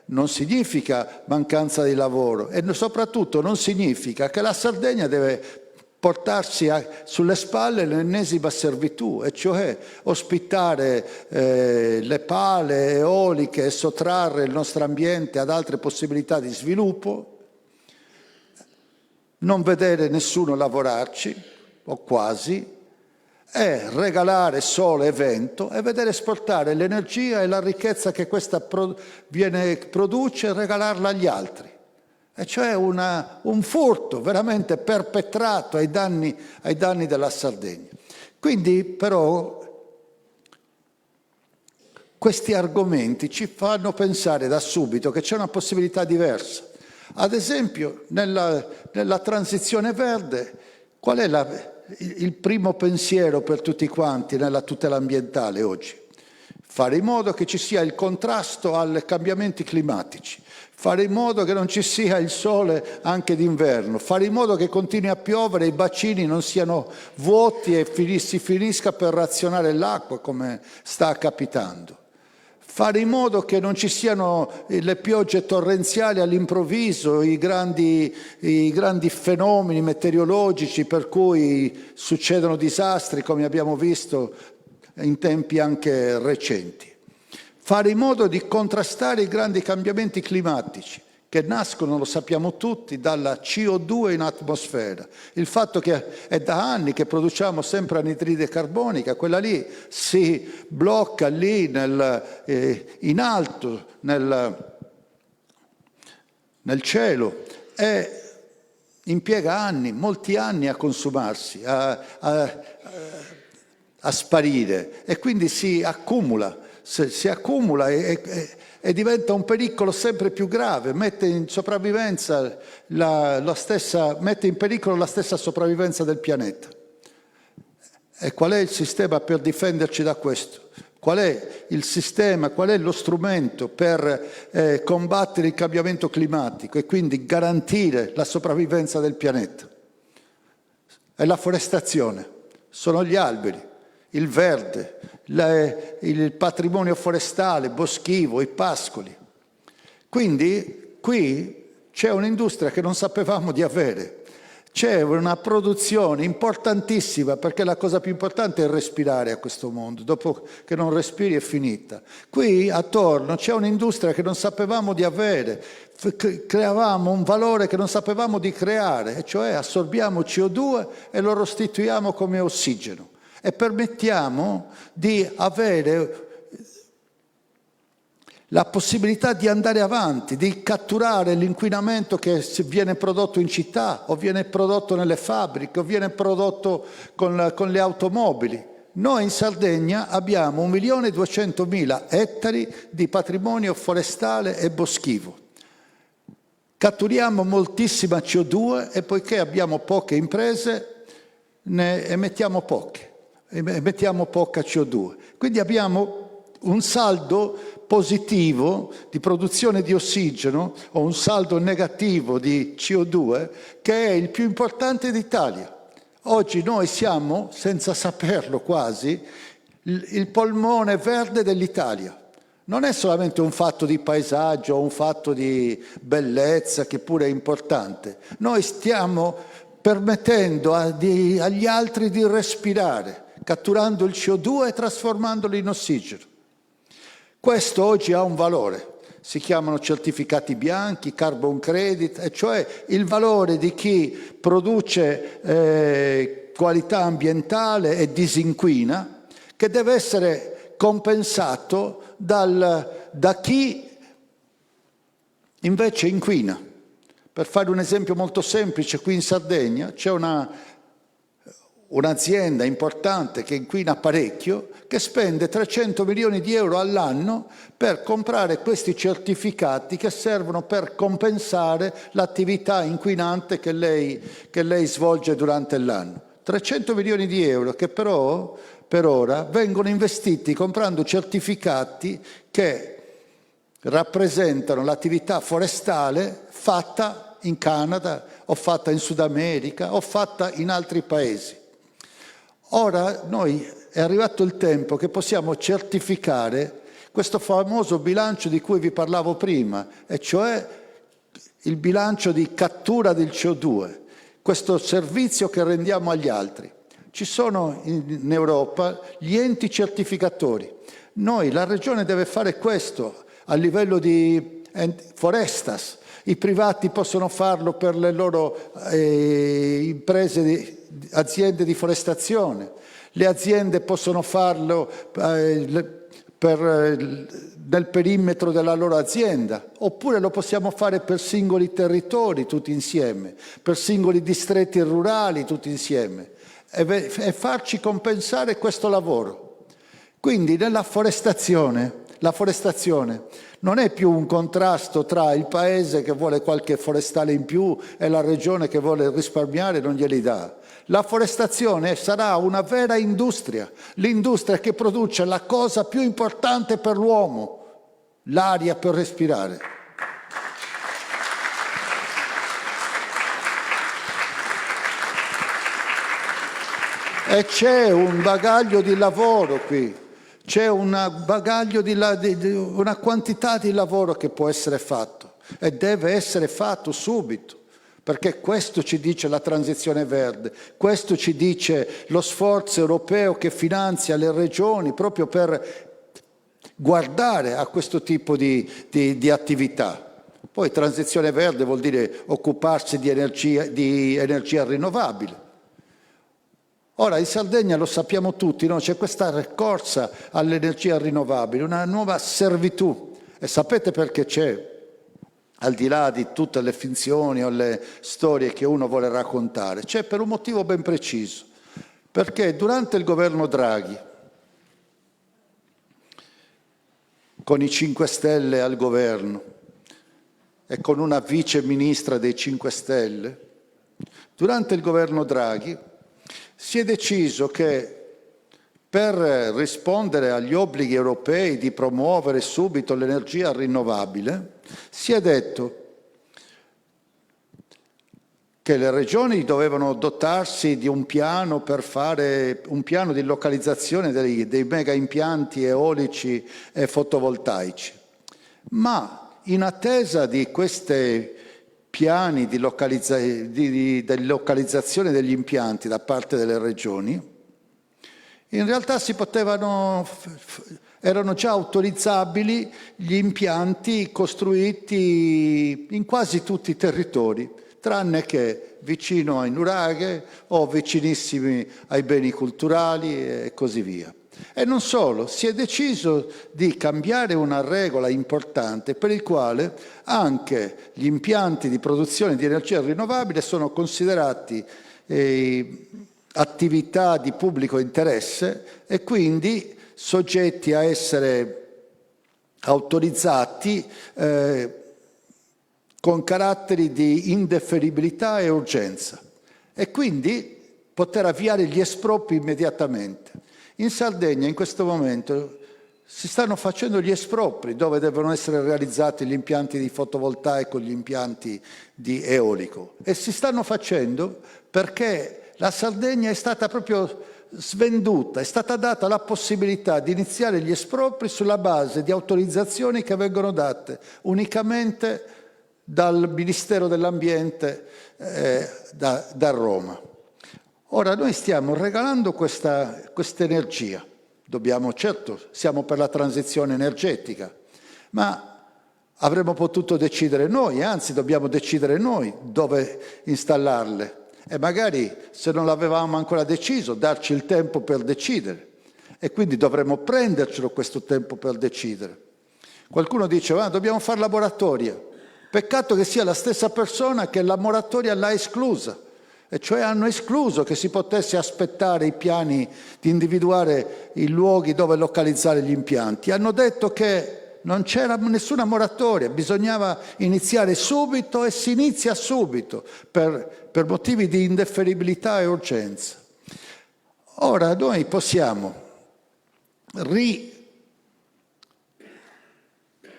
non significa mancanza di lavoro e soprattutto non significa che la Sardegna deve portarsi sulle spalle l'ennesima servitù, e cioè ospitare le pale eoliche e sottrarre il nostro ambiente ad altre possibilità di sviluppo, non vedere nessuno lavorarci, o quasi, e regalare sole e vento e vedere esportare l'energia e la ricchezza che questa produce e regalarla agli altri. E cioè un furto veramente perpetrato ai danni della Sardegna. Quindi però questi argomenti ci fanno pensare da subito che c'è una possibilità diversa. Ad esempio nella transizione verde qual è il primo pensiero per tutti quanti nella tutela ambientale oggi? Fare in modo che ci sia il contrasto ai cambiamenti climatici. Fare in modo che non ci sia il sole anche d'inverno, fare in modo che continui a piovere e i bacini non siano vuoti e si finisca per razionare l'acqua come sta capitando. Fare in modo che non ci siano le piogge torrenziali all'improvviso, i grandi fenomeni meteorologici per cui succedono disastri come abbiamo visto in tempi anche recenti. Fare in modo di contrastare i grandi cambiamenti climatici che nascono, lo sappiamo tutti, dalla CO2 in atmosfera. Il fatto che è da anni che produciamo sempre anidride carbonica, quella lì si blocca lì in alto nel cielo e impiega anni, molti anni a consumarsi, a sparire e quindi si accumula. Si accumula e diventa un pericolo sempre più grave, mette in pericolo la stessa sopravvivenza del pianeta. E qual è il sistema per difenderci da questo? Qual è il sistema, qual è lo strumento per combattere il cambiamento climatico e quindi garantire la sopravvivenza del pianeta? È la forestazione, sono gli alberi. il verde, il patrimonio forestale, boschivo, i pascoli. Quindi qui c'è un'industria che non sapevamo di avere. C'è una produzione importantissima, perché la cosa più importante è respirare a questo mondo. Dopo che non respiri è finita. Qui attorno c'è un'industria che non sapevamo di avere. Creavamo un valore che non sapevamo di creare, e cioè assorbiamo CO2 e lo restituiamo come ossigeno. E permettiamo di avere la possibilità di andare avanti, di catturare l'inquinamento che viene prodotto in città, o viene prodotto nelle fabbriche, o viene prodotto con le automobili. Noi in Sardegna abbiamo 1.200.000 ettari di patrimonio forestale e boschivo. Catturiamo moltissima CO2 e poiché abbiamo poche imprese ne emettiamo poca CO2. Quindi abbiamo un saldo positivo di produzione di ossigeno o un saldo negativo di CO2 che è il più importante d'Italia. Oggi noi siamo, senza saperlo quasi, il polmone verde dell'Italia. Non è solamente un fatto di paesaggio o un fatto di bellezza, che pure è importante. Noi stiamo permettendo agli altri di respirare, catturando il CO2 e trasformandolo in ossigeno. Questo oggi ha un valore, si chiamano certificati bianchi, carbon credit, e cioè il valore di chi produce qualità ambientale e disinquina, che deve essere compensato da chi invece inquina. Per fare un esempio molto semplice, qui in Sardegna c'è un'azienda importante che inquina parecchio, che spende 300 milioni di euro all'anno per comprare questi certificati che servono per compensare l'attività inquinante che lei svolge durante l'anno. 300 milioni di euro che però per ora vengono investiti comprando certificati che rappresentano l'attività forestale fatta in Canada o fatta in Sud America o fatta in altri paesi. Ora è arrivato il tempo che possiamo certificare questo famoso bilancio di cui vi parlavo prima, e cioè il bilancio di cattura del CO2, questo servizio che rendiamo agli altri. Ci sono in Europa gli enti certificatori. La Regione deve fare questo a livello di Forestas. I privati possono farlo per le loro aziende di forestazione, le aziende possono farlo nel perimetro della loro azienda, oppure lo possiamo fare per singoli territori tutti insieme, per singoli distretti rurali tutti insieme, e farci compensare questo lavoro. Quindi la forestazione non è più un contrasto tra il paese che vuole qualche forestale in più e la regione che vuole risparmiare e non glieli dà. La forestazione sarà una vera industria, l'industria che produce la cosa più importante per l'uomo, l'aria per respirare. E c'è un bagaglio di lavoro qui. C'è una quantità di lavoro che può essere fatto e deve essere fatto subito, perché questo ci dice la transizione verde, questo ci dice lo sforzo europeo che finanzia le regioni proprio per guardare a questo tipo di attività. Poi transizione verde vuol dire occuparsi di energia rinnovabile. Ora, in Sardegna lo sappiamo tutti, no? C'è questa corsa all'energia rinnovabile, una nuova servitù. E sapete perché c'è? Al di là di tutte le finzioni o le storie che uno vuole raccontare, c'è per un motivo ben preciso. Perché durante il governo Draghi, con i 5 Stelle al governo e con una vice ministra dei 5 Stelle, durante il governo Draghi si è deciso che per rispondere agli obblighi europei di promuovere subito l'energia rinnovabile, si è detto che le regioni dovevano dotarsi di un piano per fare un piano di localizzazione dei mega impianti eolici e fotovoltaici. Ma in attesa di questi piani di localizzazione degli impianti da parte delle regioni, in realtà erano già autorizzabili gli impianti costruiti in quasi tutti i territori, tranne che vicino ai nuraghe o vicinissimi ai beni culturali e così via. E non solo, si è deciso di cambiare una regola importante per il quale anche gli impianti di produzione di energia rinnovabile sono considerati attività di pubblico interesse e quindi soggetti a essere autorizzati con caratteri di indefferibilità e urgenza e quindi poter avviare gli espropri immediatamente. In Sardegna in questo momento si stanno facendo gli espropri dove devono essere realizzati gli impianti di fotovoltaico, gli impianti di eolico e si stanno facendo perché la Sardegna è stata proprio svenduta, è stata data la possibilità di iniziare gli espropri sulla base di autorizzazioni che vengono date unicamente dal Ministero dell'Ambiente da Roma. Ora noi stiamo regalando questa energia, certo, siamo per la transizione energetica, ma avremmo potuto decidere noi, anzi dobbiamo decidere noi dove installarle e magari se non l'avevamo ancora deciso darci il tempo per decidere e quindi dovremmo prendercelo questo tempo per decidere. Qualcuno dice dobbiamo fare la moratoria. Peccato che sia la stessa persona che la moratoria l'ha esclusa, e cioè hanno escluso che si potesse aspettare i piani di individuare i luoghi dove localizzare gli impianti. Hanno detto che non c'era nessuna moratoria, bisognava iniziare subito e si inizia subito per motivi di indefferibilità e urgenza. Ora noi possiamo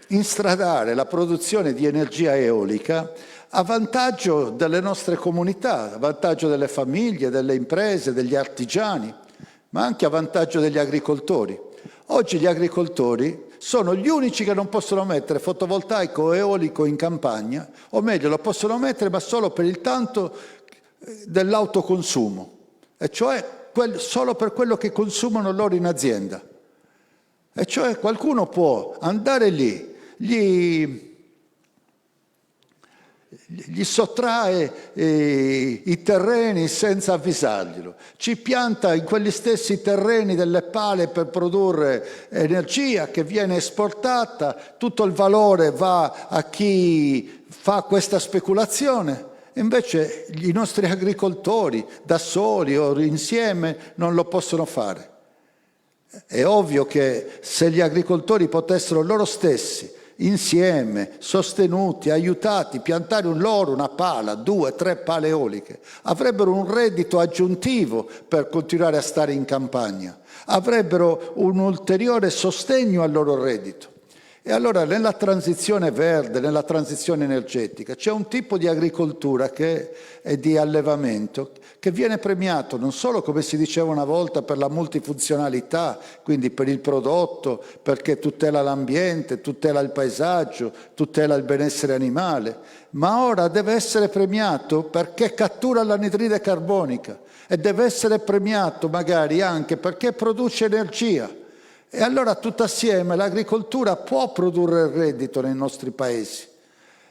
instradare la produzione di energia eolica a vantaggio delle nostre comunità, a vantaggio delle famiglie, delle imprese, degli artigiani, ma anche a vantaggio degli agricoltori. Oggi gli agricoltori sono gli unici che non possono mettere fotovoltaico o eolico in campagna, o meglio lo possono mettere ma solo per il tanto dell'autoconsumo, e cioè solo per quello che consumano loro in azienda. E cioè qualcuno può andare lì, gli sottrae i terreni senza avvisarglielo, ci pianta in quegli stessi terreni delle pale per produrre energia che viene esportata, tutto il valore va a chi fa questa speculazione, invece i nostri agricoltori da soli o insieme non lo possono fare. È ovvio che se gli agricoltori potessero loro stessi insieme, sostenuti, aiutati, piantare una pala, 2, 3 pale eoliche, avrebbero un reddito aggiuntivo per continuare a stare in campagna, avrebbero un ulteriore sostegno al loro reddito. E allora nella transizione verde, nella transizione energetica, c'è un tipo di agricoltura che è di allevamento che viene premiato non solo, come si diceva una volta, per la multifunzionalità, quindi per il prodotto, perché tutela l'ambiente, tutela il paesaggio, tutela il benessere animale, ma ora deve essere premiato perché cattura l'anidride carbonica e deve essere premiato magari anche perché produce energia. E allora tutto assieme l'agricoltura può produrre il reddito nei nostri paesi.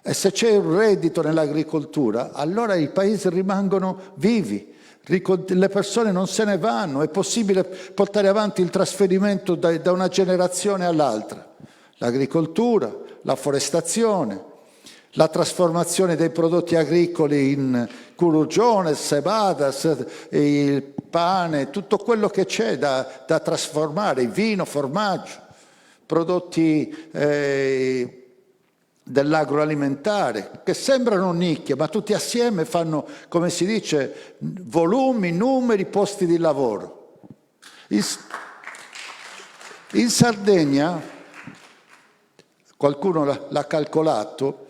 E se c'è un reddito nell'agricoltura, allora i paesi rimangono vivi, le persone non se ne vanno, è possibile portare avanti il trasferimento da una generazione all'altra. L'agricoltura, la forestazione, la trasformazione dei prodotti agricoli in culurgiones, cebadas, il pane, tutto quello che c'è da trasformare, vino, formaggio, prodotti dell'agroalimentare, che sembrano nicchie, ma tutti assieme fanno, come si dice, volumi, numeri, posti di lavoro. In Sardegna, qualcuno l'ha calcolato,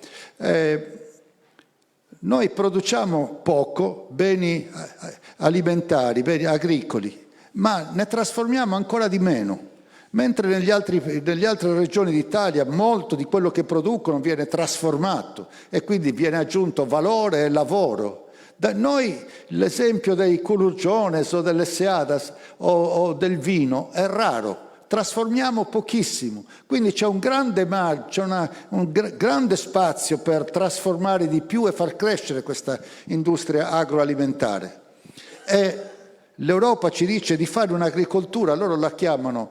Noi produciamo poco beni alimentari, beni agricoli, ma ne trasformiamo ancora di meno. Mentre nelle altre regioni d'Italia molto di quello che producono viene trasformato e quindi viene aggiunto valore e lavoro. Da noi l'esempio dei culurgiones o delle seadas o del vino è raro, trasformiamo pochissimo, quindi c'è un grande grande spazio per trasformare di più e far crescere questa industria agroalimentare. E l'Europa ci dice di fare un'agricoltura, loro la chiamano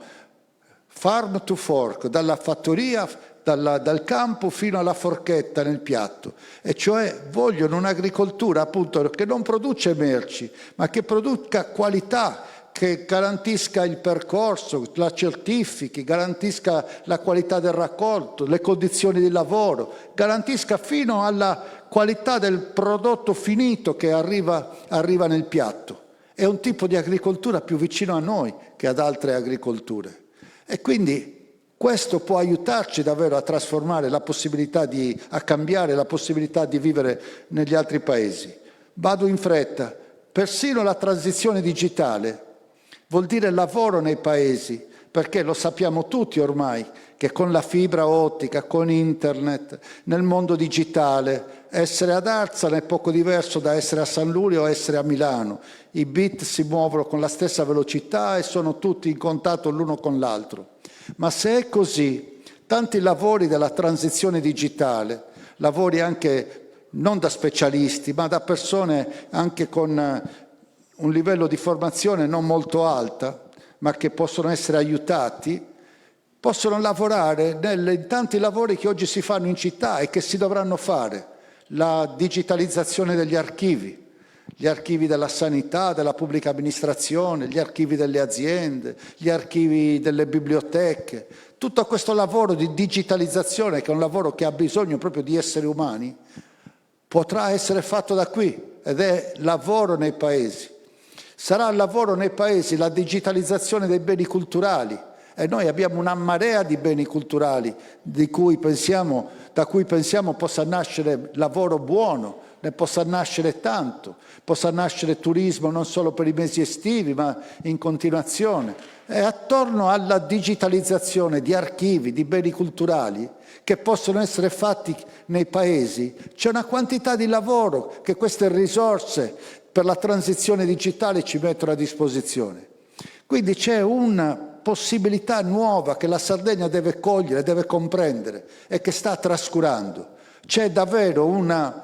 farm to fork, dalla fattoria, dal campo fino alla forchetta nel piatto, e cioè vogliono un'agricoltura appunto che non produce merci, ma che produca qualità, che garantisca il percorso, la certifichi, garantisca la qualità del raccolto, le condizioni di lavoro, garantisca fino alla qualità del prodotto finito che arriva nel piatto. È un tipo di agricoltura più vicino a noi che ad altre agricolture. E quindi questo può aiutarci davvero a trasformare la possibilità a cambiare la possibilità di vivere negli altri paesi. Vado in fretta. Persino la transizione digitale vuol dire lavoro nei paesi, perché lo sappiamo tutti ormai, che con la fibra ottica, con internet, nel mondo digitale, essere ad Arzana è poco diverso da essere a San Lulio o essere a Milano. I bit si muovono con la stessa velocità e sono tutti in contatto l'uno con l'altro. Ma se è così, tanti lavori della transizione digitale, lavori anche non da specialisti, ma da persone anche con un livello di formazione non molto alta, ma che possono essere aiutati, possono lavorare in tanti lavori che oggi si fanno in città e che si dovranno fare. La digitalizzazione degli archivi della sanità, della pubblica amministrazione, gli archivi delle aziende, gli archivi delle biblioteche. Tutto questo lavoro di digitalizzazione, che è un lavoro che ha bisogno proprio di esseri umani, potrà essere fatto da qui, ed è lavoro nei paesi. Sarà lavoro nei paesi la digitalizzazione dei beni culturali, e noi abbiamo una marea di beni culturali da cui pensiamo possa nascere lavoro buono, ne possa nascere tanto, possa nascere turismo non solo per i mesi estivi, ma in continuazione. E attorno alla digitalizzazione di archivi, di beni culturali che possono essere fatti nei paesi, c'è una quantità di lavoro che queste risorse per la transizione digitale ci mettono a disposizione. Quindi c'è una possibilità nuova che la Sardegna deve cogliere, deve comprendere e che sta trascurando. C'è davvero un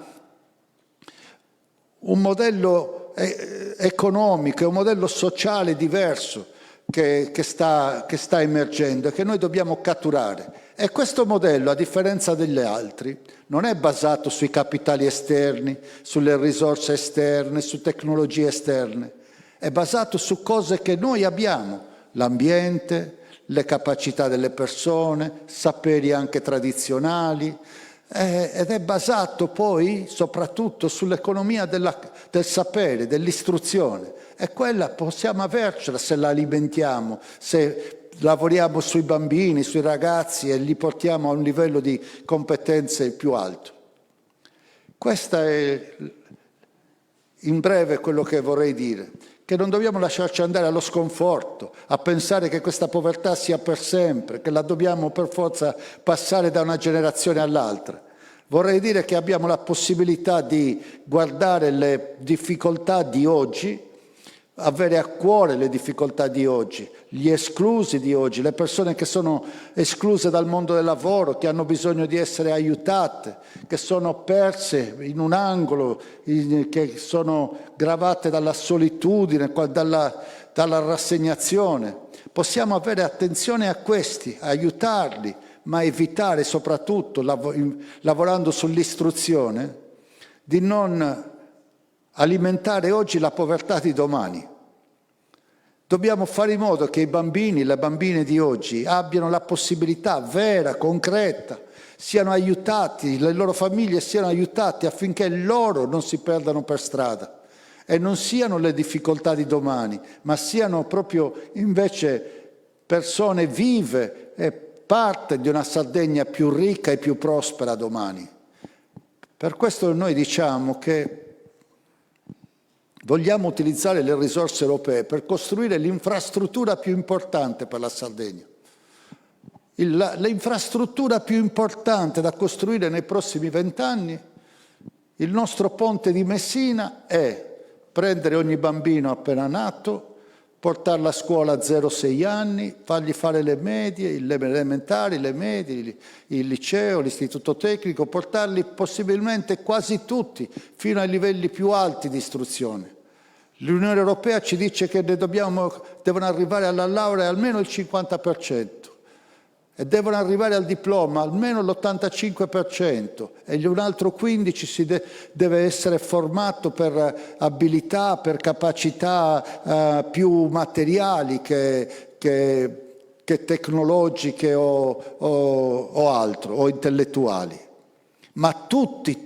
modello economico e un modello sociale diverso che sta emergendo e che noi dobbiamo catturare. E questo modello, a differenza degli altri, non è basato sui capitali esterni, sulle risorse esterne, su tecnologie esterne. È basato su cose che noi abbiamo: l'ambiente, le capacità delle persone, saperi anche tradizionali, ed è basato poi soprattutto sull'economia del sapere, dell'istruzione. E quella possiamo avercela se la alimentiamo, se lavoriamo sui bambini, sui ragazzi e li portiamo a un livello di competenze più alto. Questo è in breve quello che vorrei dire, che non dobbiamo lasciarci andare allo sconforto, a pensare che questa povertà sia per sempre, che la dobbiamo per forza passare da una generazione all'altra. Vorrei dire che abbiamo la possibilità di guardare le difficoltà di oggi, avere a cuore le difficoltà di oggi, gli esclusi di oggi, le persone che sono escluse dal mondo del lavoro, che hanno bisogno di essere aiutate, che sono perse in un angolo, che sono gravate dalla solitudine, dalla rassegnazione. Possiamo avere attenzione a questi, aiutarli, ma evitare soprattutto, lavorando sull'istruzione, di non alimentare oggi la povertà di domani. Dobbiamo fare in modo che i bambini, le bambine di oggi abbiano la possibilità vera, concreta, siano aiutati, le loro famiglie siano aiutate affinché loro non si perdano per strada e non siano le difficoltà di domani, ma siano proprio invece persone vive e parte di una Sardegna più ricca e più prospera domani. Per questo noi diciamo che vogliamo utilizzare le risorse europee per costruire l'infrastruttura più importante per la Sardegna. L'infrastruttura più importante da costruire nei prossimi 20 anni, il nostro ponte di Messina, è prendere ogni bambino appena nato, portarlo a scuola a 0-6 anni, fargli fare le medie, le elementari, le medie, il liceo, l'istituto tecnico, portarli possibilmente quasi tutti fino ai livelli più alti di istruzione. L'Unione Europea ci dice che devono arrivare alla laurea almeno il 50% e devono arrivare al diploma almeno l'85% e un altro 15% deve essere formato per abilità, per capacità più materiali che tecnologiche o altro, o intellettuali. Ma tutti,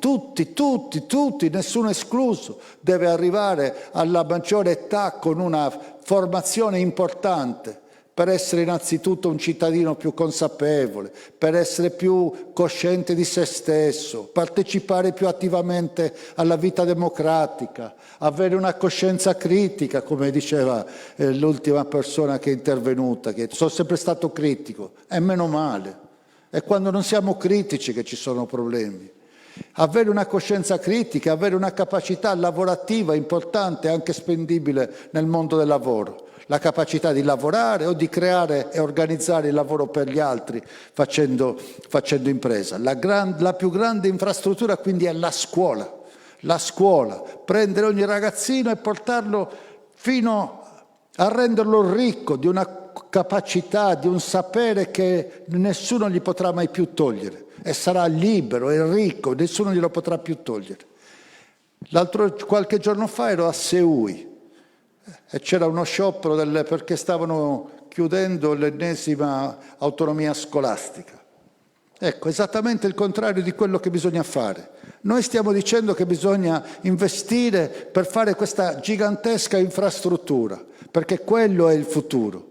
nessuno escluso, deve arrivare alla maggiore età con una formazione importante per essere innanzitutto un cittadino più consapevole, per essere più cosciente di se stesso, partecipare più attivamente alla vita democratica, avere una coscienza critica, come diceva l'ultima persona che è intervenuta, che sono sempre stato critico, e meno male. È quando non siamo critici che ci sono problemi. Avere una coscienza critica, avere una capacità lavorativa importante, anche spendibile nel mondo del lavoro. La capacità di lavorare o di creare e organizzare il lavoro per gli altri facendo impresa. La più grande infrastruttura quindi è la scuola. La scuola, prendere ogni ragazzino e portarlo fino a renderlo ricco di una capacità, di un sapere che nessuno gli potrà mai più togliere e sarà libero e ricco, nessuno glielo potrà più togliere. Qualche giorno fa ero a Seui e c'era uno sciopero perché stavano chiudendo l'ennesima autonomia scolastica. Ecco, esattamente il contrario di quello che bisogna fare. Noi stiamo dicendo che bisogna investire per fare questa gigantesca infrastruttura, perché quello è il futuro.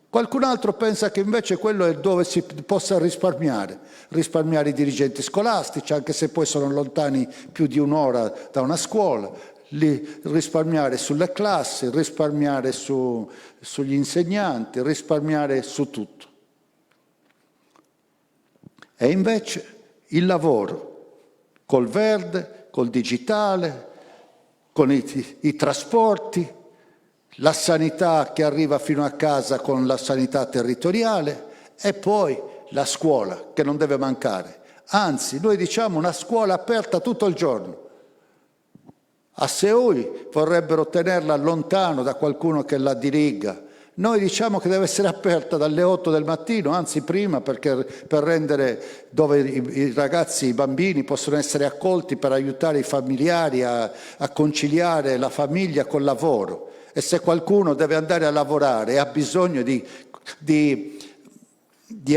Qualcun altro pensa che invece quello è dove si possa risparmiare i dirigenti scolastici, anche se poi sono lontani più di un'ora da una scuola, risparmiare sulle classi, risparmiare sugli insegnanti, risparmiare su tutto. E invece il lavoro, col verde, col digitale, con i trasporti, la sanità che arriva fino a casa con la sanità territoriale e poi la scuola che non deve mancare. Anzi, noi diciamo una scuola aperta tutto il giorno. A Seui vorrebbero tenerla lontano da qualcuno che la diriga. Noi diciamo che deve essere aperta dalle 8 del mattino, anzi prima, per rendere dove i ragazzi, i bambini possono essere accolti per aiutare i familiari a conciliare la famiglia col lavoro. E se qualcuno deve andare a lavorare e ha bisogno di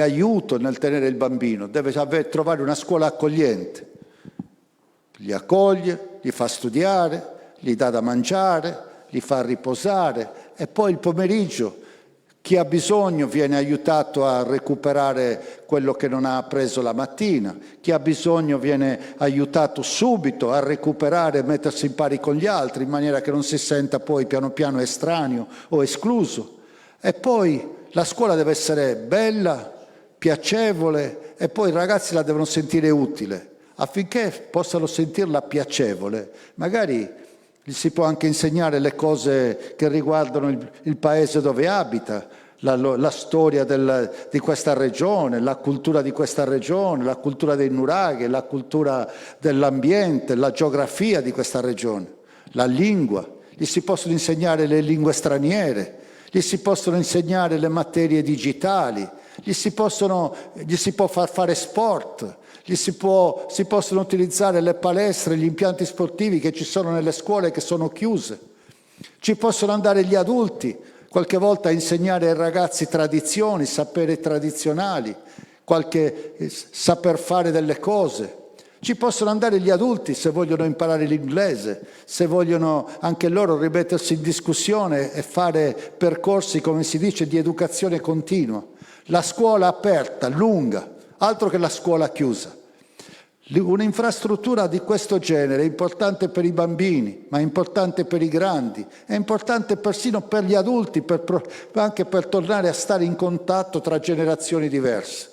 aiuto nel tenere il bambino, deve trovare una scuola accogliente. Li accoglie, li fa studiare, gli dà da mangiare, li fa riposare e poi il pomeriggio chi ha bisogno viene aiutato a recuperare quello che non ha appreso la mattina, chi ha bisogno viene aiutato subito a recuperare e mettersi in pari con gli altri in maniera che non si senta poi piano piano estraneo o escluso. E poi la scuola deve essere bella, piacevole e poi i ragazzi la devono sentire utile. Affinché possano sentirla piacevole, magari gli si può anche insegnare le cose che riguardano il paese dove abita, la storia di questa regione, la cultura di questa regione, la cultura dei nuraghi, la cultura dell'ambiente, la geografia di questa regione, la lingua. Gli si possono insegnare le lingue straniere, gli si possono insegnare le materie digitali, gli si può far fare sport. Si possono utilizzare le palestre, gli impianti sportivi che ci sono nelle scuole che sono chiuse. Ci possono andare gli adulti, qualche volta a insegnare ai ragazzi tradizioni, saperi tradizionali, qualche saper fare delle cose. Ci possono andare gli adulti se vogliono imparare l'inglese, se vogliono anche loro rimettersi in discussione e fare percorsi, come si dice, di educazione continua. La scuola aperta, lunga. Altro che la scuola chiusa. Un'infrastruttura di questo genere è importante per i bambini, ma è importante per i grandi, è importante persino per gli adulti, anche per tornare a stare in contatto tra generazioni diverse.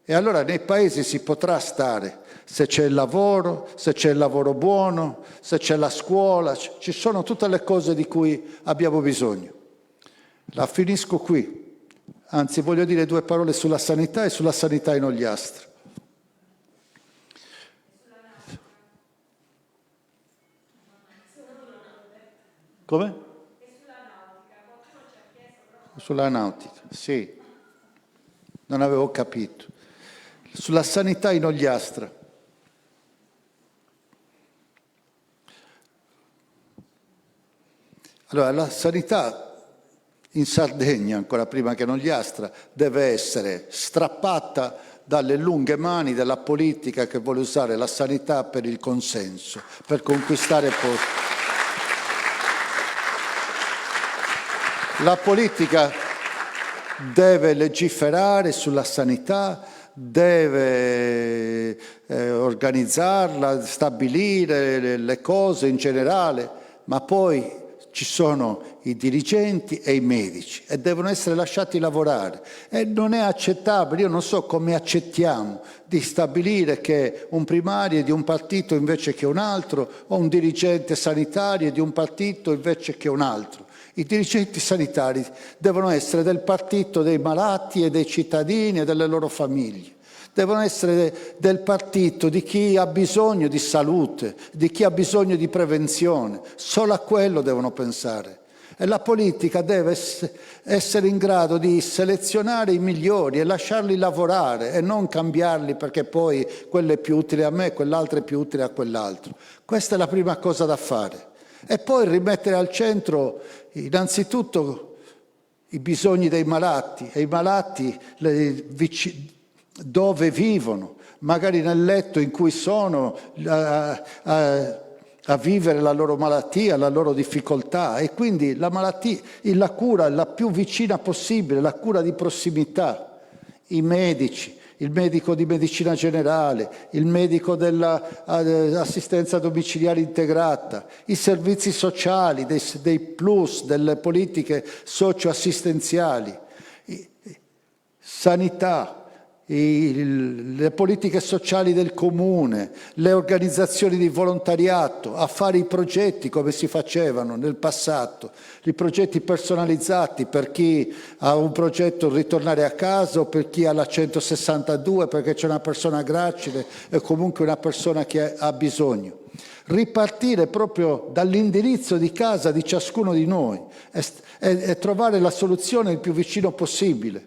E allora nei paesi si potrà stare, se c'è il lavoro buono, se c'è la scuola, ci sono tutte le cose di cui abbiamo bisogno. La finisco qui, anzi voglio dire 2 parole sulla sanità e sulla sanità in Ogliastra. Come? Sulla nautica, sì. Non avevo capito. Sulla sanità in Ogliastra. Allora, la sanità in Sardegna, ancora prima che in Ogliastra, deve essere strappata dalle lunghe mani della politica che vuole usare la sanità per il consenso, per conquistare posti. La politica deve legiferare sulla sanità, deve organizzarla, stabilire le cose in generale, ma poi ci sono i dirigenti e i medici e devono essere lasciati lavorare. E non è accettabile, io non so come accettiamo di stabilire che un primario è di un partito invece che un altro, o un dirigente sanitario è di un partito invece che un altro. I dirigenti sanitari devono essere del partito dei malati e dei cittadini e delle loro famiglie. Devono essere del partito di chi ha bisogno di salute, di chi ha bisogno di prevenzione. Solo a quello devono pensare. E la politica deve essere in grado di selezionare i migliori e lasciarli lavorare e non cambiarli perché poi quello è più utile a me, quell'altro è più utile a quell'altro. Questa è la prima cosa da fare. E poi rimettere al centro innanzitutto i bisogni dei malati, e i malati dove vivono, magari nel letto in cui sono a vivere la loro malattia, la loro difficoltà, e quindi la malattia, la cura la più vicina possibile, la cura di prossimità, i medici, il medico di medicina generale, il medico dell'assistenza domiciliare integrata, i servizi sociali, dei plus, delle politiche socio-assistenziali, sanità, le politiche sociali del comune, le organizzazioni di volontariato, a fare i progetti come si facevano nel passato, i progetti personalizzati per chi ha un progetto ritornare a casa o per chi ha la 162 perché c'è una persona gracile e comunque una persona che ha bisogno. Ripartire proprio dall'indirizzo di casa di ciascuno di noi e trovare la soluzione il più vicino possibile.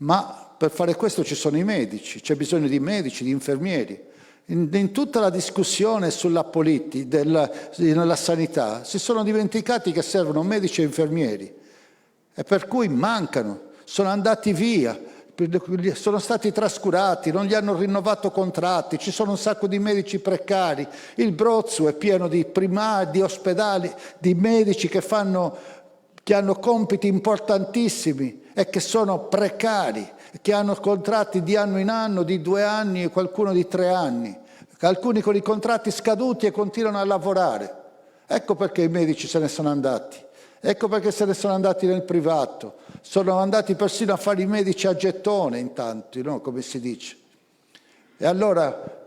Ma per fare questo ci sono i medici, c'è bisogno di medici, di infermieri. In tutta la discussione sulla politica, nella sanità, si sono dimenticati che servono medici e infermieri e per cui mancano, sono andati via, sono stati trascurati, non gli hanno rinnovato contratti, ci sono un sacco di medici precari, il Brozzo è pieno di primari, di ospedali, di medici che hanno compiti importantissimi e che sono precari, che hanno contratti di anno in anno, di 2 anni e qualcuno di 3 anni, alcuni con i contratti scaduti e continuano a lavorare. Ecco perché i medici se ne sono andati, ecco perché se ne sono andati nel privato, sono andati persino a fare i medici a gettone in tanti, no? Come si dice. E allora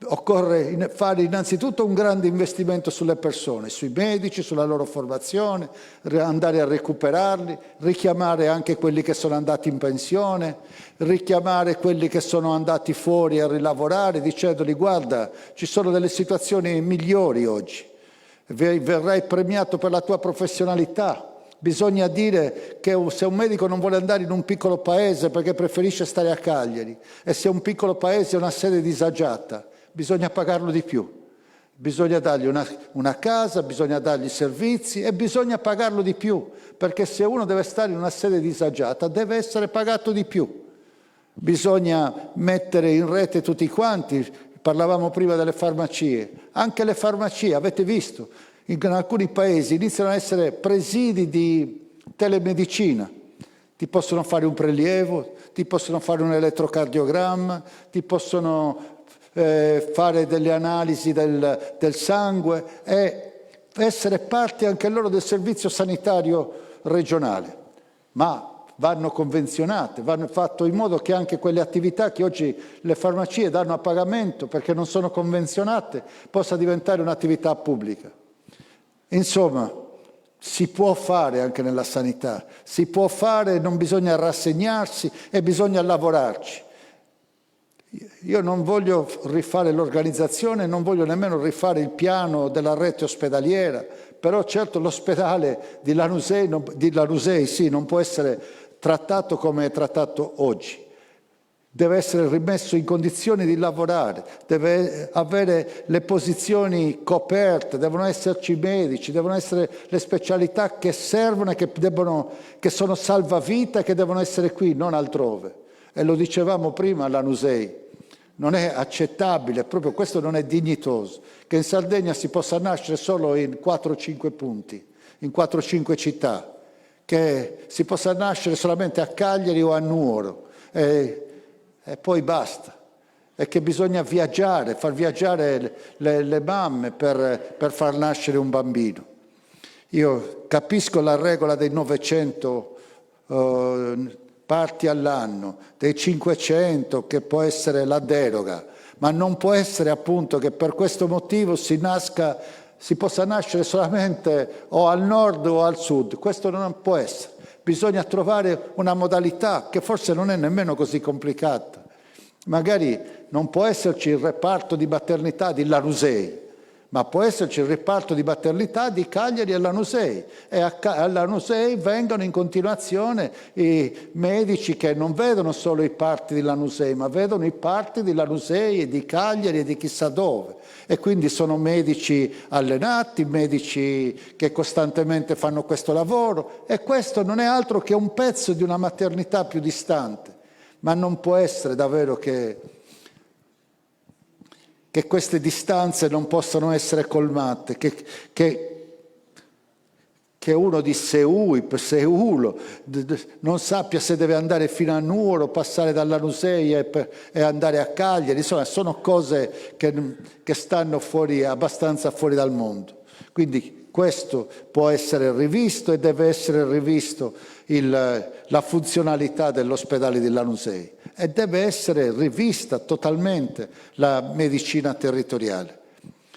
occorre fare innanzitutto un grande investimento sulle persone, sui medici, sulla loro formazione, andare a recuperarli, richiamare anche quelli che sono andati in pensione, richiamare quelli che sono andati fuori a rilavorare dicendogli guarda, ci sono delle situazioni migliori oggi, verrai premiato per la tua professionalità. Bisogna dire che se un medico non vuole andare in un piccolo paese perché preferisce stare a Cagliari e se un piccolo paese è una sede disagiata, bisogna pagarlo di più, bisogna dargli una casa, bisogna dargli servizi e bisogna pagarlo di più, perché se uno deve stare in una sede disagiata deve essere pagato di più. Bisogna mettere in rete tutti quanti, parlavamo prima delle farmacie, anche le farmacie, avete visto, in alcuni paesi iniziano a essere presidi di telemedicina, ti possono fare un prelievo, ti possono fare un elettrocardiogramma, ti possono fare delle analisi del sangue e essere parte anche loro del servizio sanitario regionale, ma vanno convenzionate, vanno fatto in modo che anche quelle attività che oggi le farmacie danno a pagamento perché non sono convenzionate possa diventare un'attività pubblica. Insomma, si può fare anche nella sanità, si può fare, non bisogna rassegnarsi e bisogna lavorarci. Io non voglio rifare l'organizzazione, non voglio nemmeno rifare il piano della rete ospedaliera, però certo l'ospedale di Lanusei sì, non può essere trattato come è trattato oggi. Deve essere rimesso in condizioni di lavorare, deve avere le posizioni coperte, devono esserci medici, devono essere le specialità che servono e che sono salvavita e che devono essere qui, non altrove. E lo dicevamo prima a Lanusei. Non è accettabile, proprio questo non è dignitoso, che in Sardegna si possa nascere solo in 4-5 punti, in 4-5 città, che si possa nascere solamente a Cagliari o a Nuoro e poi basta, e che bisogna viaggiare, far viaggiare le mamme per far nascere un bambino. Io capisco la regola dei 900 parti all'anno, dei 500 che può essere la deroga, ma non può essere appunto che per questo motivo si possa nascere solamente o al nord o al sud. Questo non può essere. Bisogna trovare una modalità che forse non è nemmeno così complicata. Magari non può esserci il reparto di maternità di Lanusei, ma può esserci il reparto di maternità di Cagliari e Lanusei, e a Lanusei vengono in continuazione i medici che non vedono solo i parti di Lanusei, ma vedono i parti di Lanusei e di Cagliari e di chissà dove, e quindi sono medici allenati, medici che costantemente fanno questo lavoro, e questo non è altro che un pezzo di una maternità più distante, ma non può essere davvero che queste distanze non possano essere colmate, che uno di Seulo non sappia se deve andare fino a Nuoro, passare da Lanusei e andare a Cagliari. Insomma, sono cose che stanno abbastanza fuori dal mondo. Quindi questo può essere rivisto e deve essere rivisto la funzionalità dell'ospedale di Lanusei, e deve essere rivista totalmente la medicina territoriale.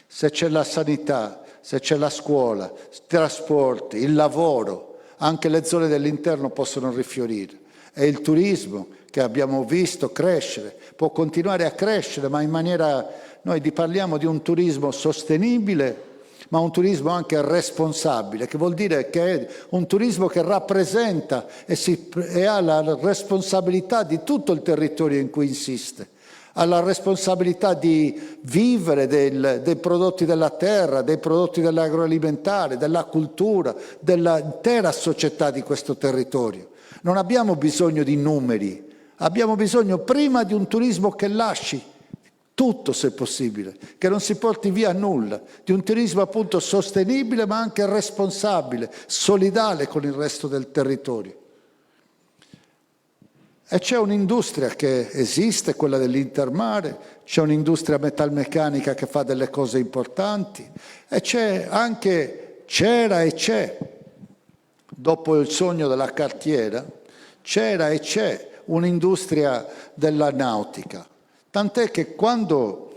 Se c'è la sanità, se c'è la scuola, i trasporti, il lavoro, anche le zone dell'interno possono rifiorire. E il turismo, che abbiamo visto crescere, può continuare a crescere, ma in maniera... Noi parliamo di un turismo sostenibile, ma un turismo anche responsabile, che vuol dire che è un turismo che rappresenta e ha la responsabilità di tutto il territorio in cui insiste. Ha la responsabilità di vivere dei prodotti della terra, dei prodotti dell'agroalimentare, della cultura, dell'intera società di questo territorio. Non abbiamo bisogno di numeri, abbiamo bisogno prima di un turismo che lasci tutto, se possibile, che non si porti via nulla, di un turismo appunto sostenibile ma anche responsabile, solidale con il resto del territorio. E c'è un'industria che esiste, quella dell'Intermare, c'è un'industria metalmeccanica che fa delle cose importanti, e c'era e c'è, dopo il sogno della cartiera, c'era e c'è un'industria della nautica. Tant'è che quando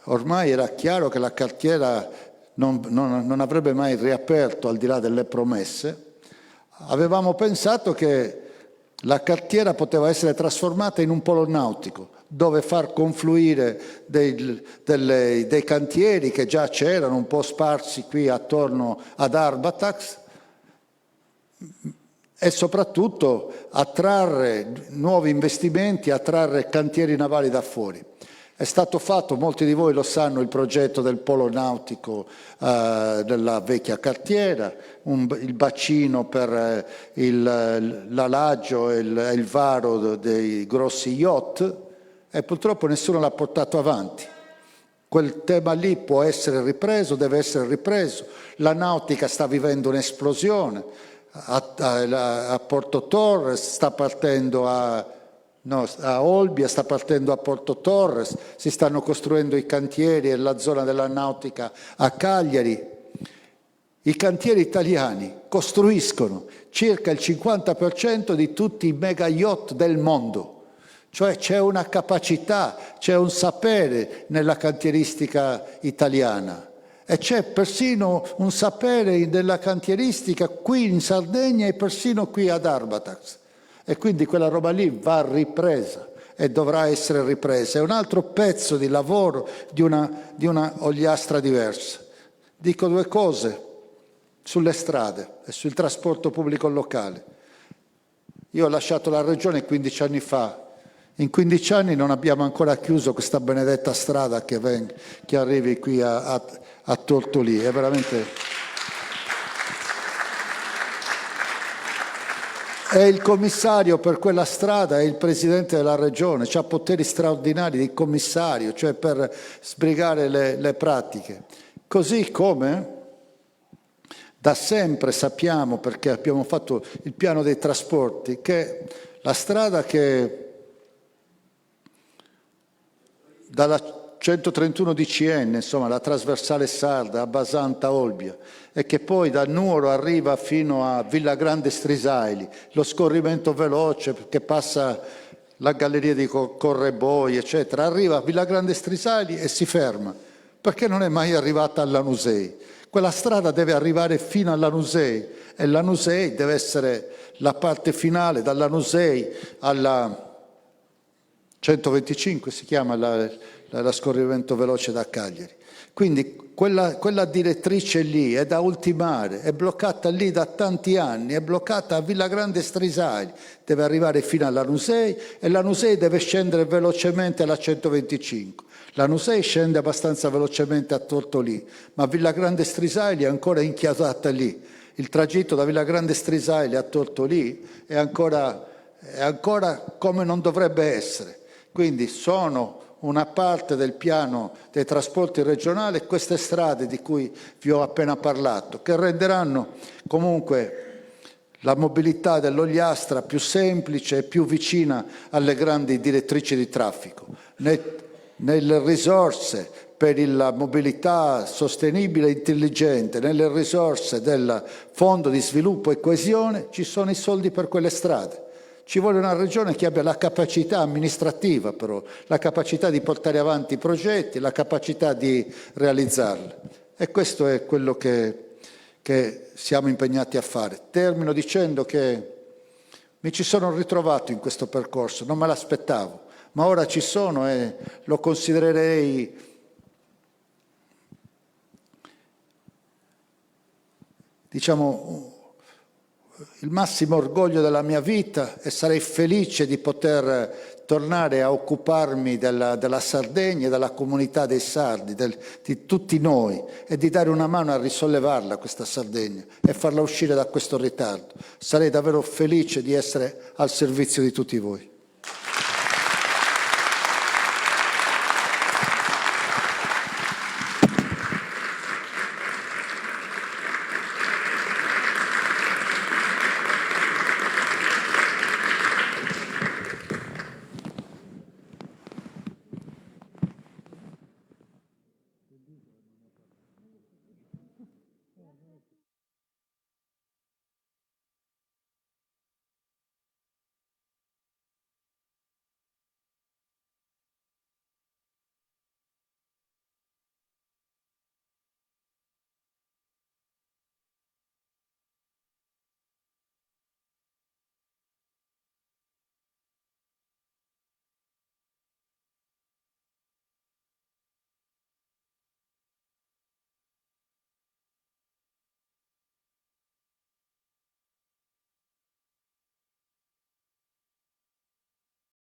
ormai era chiaro che la cartiera non avrebbe mai riaperto al di là delle promesse, avevamo pensato che la cartiera poteva essere trasformata in un polo nautico, dove far confluire dei cantieri che già c'erano un po' sparsi qui attorno ad Arbatax, e soprattutto attrarre nuovi investimenti, attrarre cantieri navali da fuori. È stato fatto, molti di voi lo sanno, il progetto del polo nautico della vecchia cartiera, il bacino per l'alaggio e il varo dei grossi yacht, e purtroppo nessuno l'ha portato avanti. Quel tema lì può essere ripreso, deve essere ripreso. La nautica sta vivendo un'esplosione. A Porto Torres sta partendo No, a Olbia, sta partendo a Porto Torres, si stanno costruendo i cantieri nella zona della nautica a Cagliari. I cantieri italiani costruiscono circa il 50% di tutti i mega yacht del mondo, cioè c'è una capacità, c'è un sapere nella cantieristica italiana e c'è persino un sapere nella cantieristica qui in Sardegna e persino qui ad Arbatax. E quindi quella roba lì va ripresa e dovrà essere ripresa. È un altro pezzo di lavoro di una Ogliastra diversa. Dico due cose sulle strade e sul trasporto pubblico locale. Io ho lasciato la regione 15 anni fa. In 15 anni non abbiamo ancora chiuso questa benedetta strada che arrivi qui a Tortolì. È veramente... E il commissario per quella strada è il presidente della regione, ha poteri straordinari di commissario, cioè per sbrigare le pratiche. Così come da sempre sappiamo, perché abbiamo fatto il piano dei trasporti, che la strada che dalla 131 DCN, insomma la trasversale sarda a Basanta Olbia, e che poi da Nuoro arriva fino a Villagrande Strisaili, lo scorrimento veloce che passa la galleria di Correboi, eccetera, arriva a Villagrande Strisaili e si ferma, perché non è mai arrivata a Lanusei. Quella strada deve arrivare fino a Lanusei e Lanusei deve essere la parte finale, da Lanusei alla 125 si chiama la scorrimento veloce da Cagliari. Quindi quella direttrice lì è da ultimare, è bloccata lì da tanti anni, è bloccata a Villagrande Strisaili, deve arrivare fino a Lanusei e Lanusei deve scendere velocemente alla 125. Lanusei scende abbastanza velocemente a Tortolì, ma Villagrande Strisaili è ancora inchiodata lì. Il tragitto da Villagrande Strisaili a Tortolì è ancora come non dovrebbe essere. Quindi sono una parte del piano dei trasporti regionali queste strade di cui vi ho appena parlato, che renderanno comunque la mobilità dell'Ogliastra più semplice e più vicina alle grandi direttrici di traffico. Nelle risorse per la mobilità sostenibile e intelligente, nelle risorse del Fondo di Sviluppo e Coesione ci sono i soldi per quelle strade. Ci vuole una regione che abbia la capacità amministrativa, però, la capacità di portare avanti i progetti, la capacità di realizzarli. E questo è quello che siamo impegnati a fare. Termino dicendo che mi ci sono ritrovato in questo percorso, non me l'aspettavo, ma ora ci sono e lo considererei diciamo il massimo orgoglio della mia vita e sarei felice di poter tornare a occuparmi della Sardegna e della comunità dei sardi, di tutti noi, e di dare una mano a risollevarla questa Sardegna e farla uscire da questo ritardo. Sarei davvero felice di essere al servizio di tutti voi.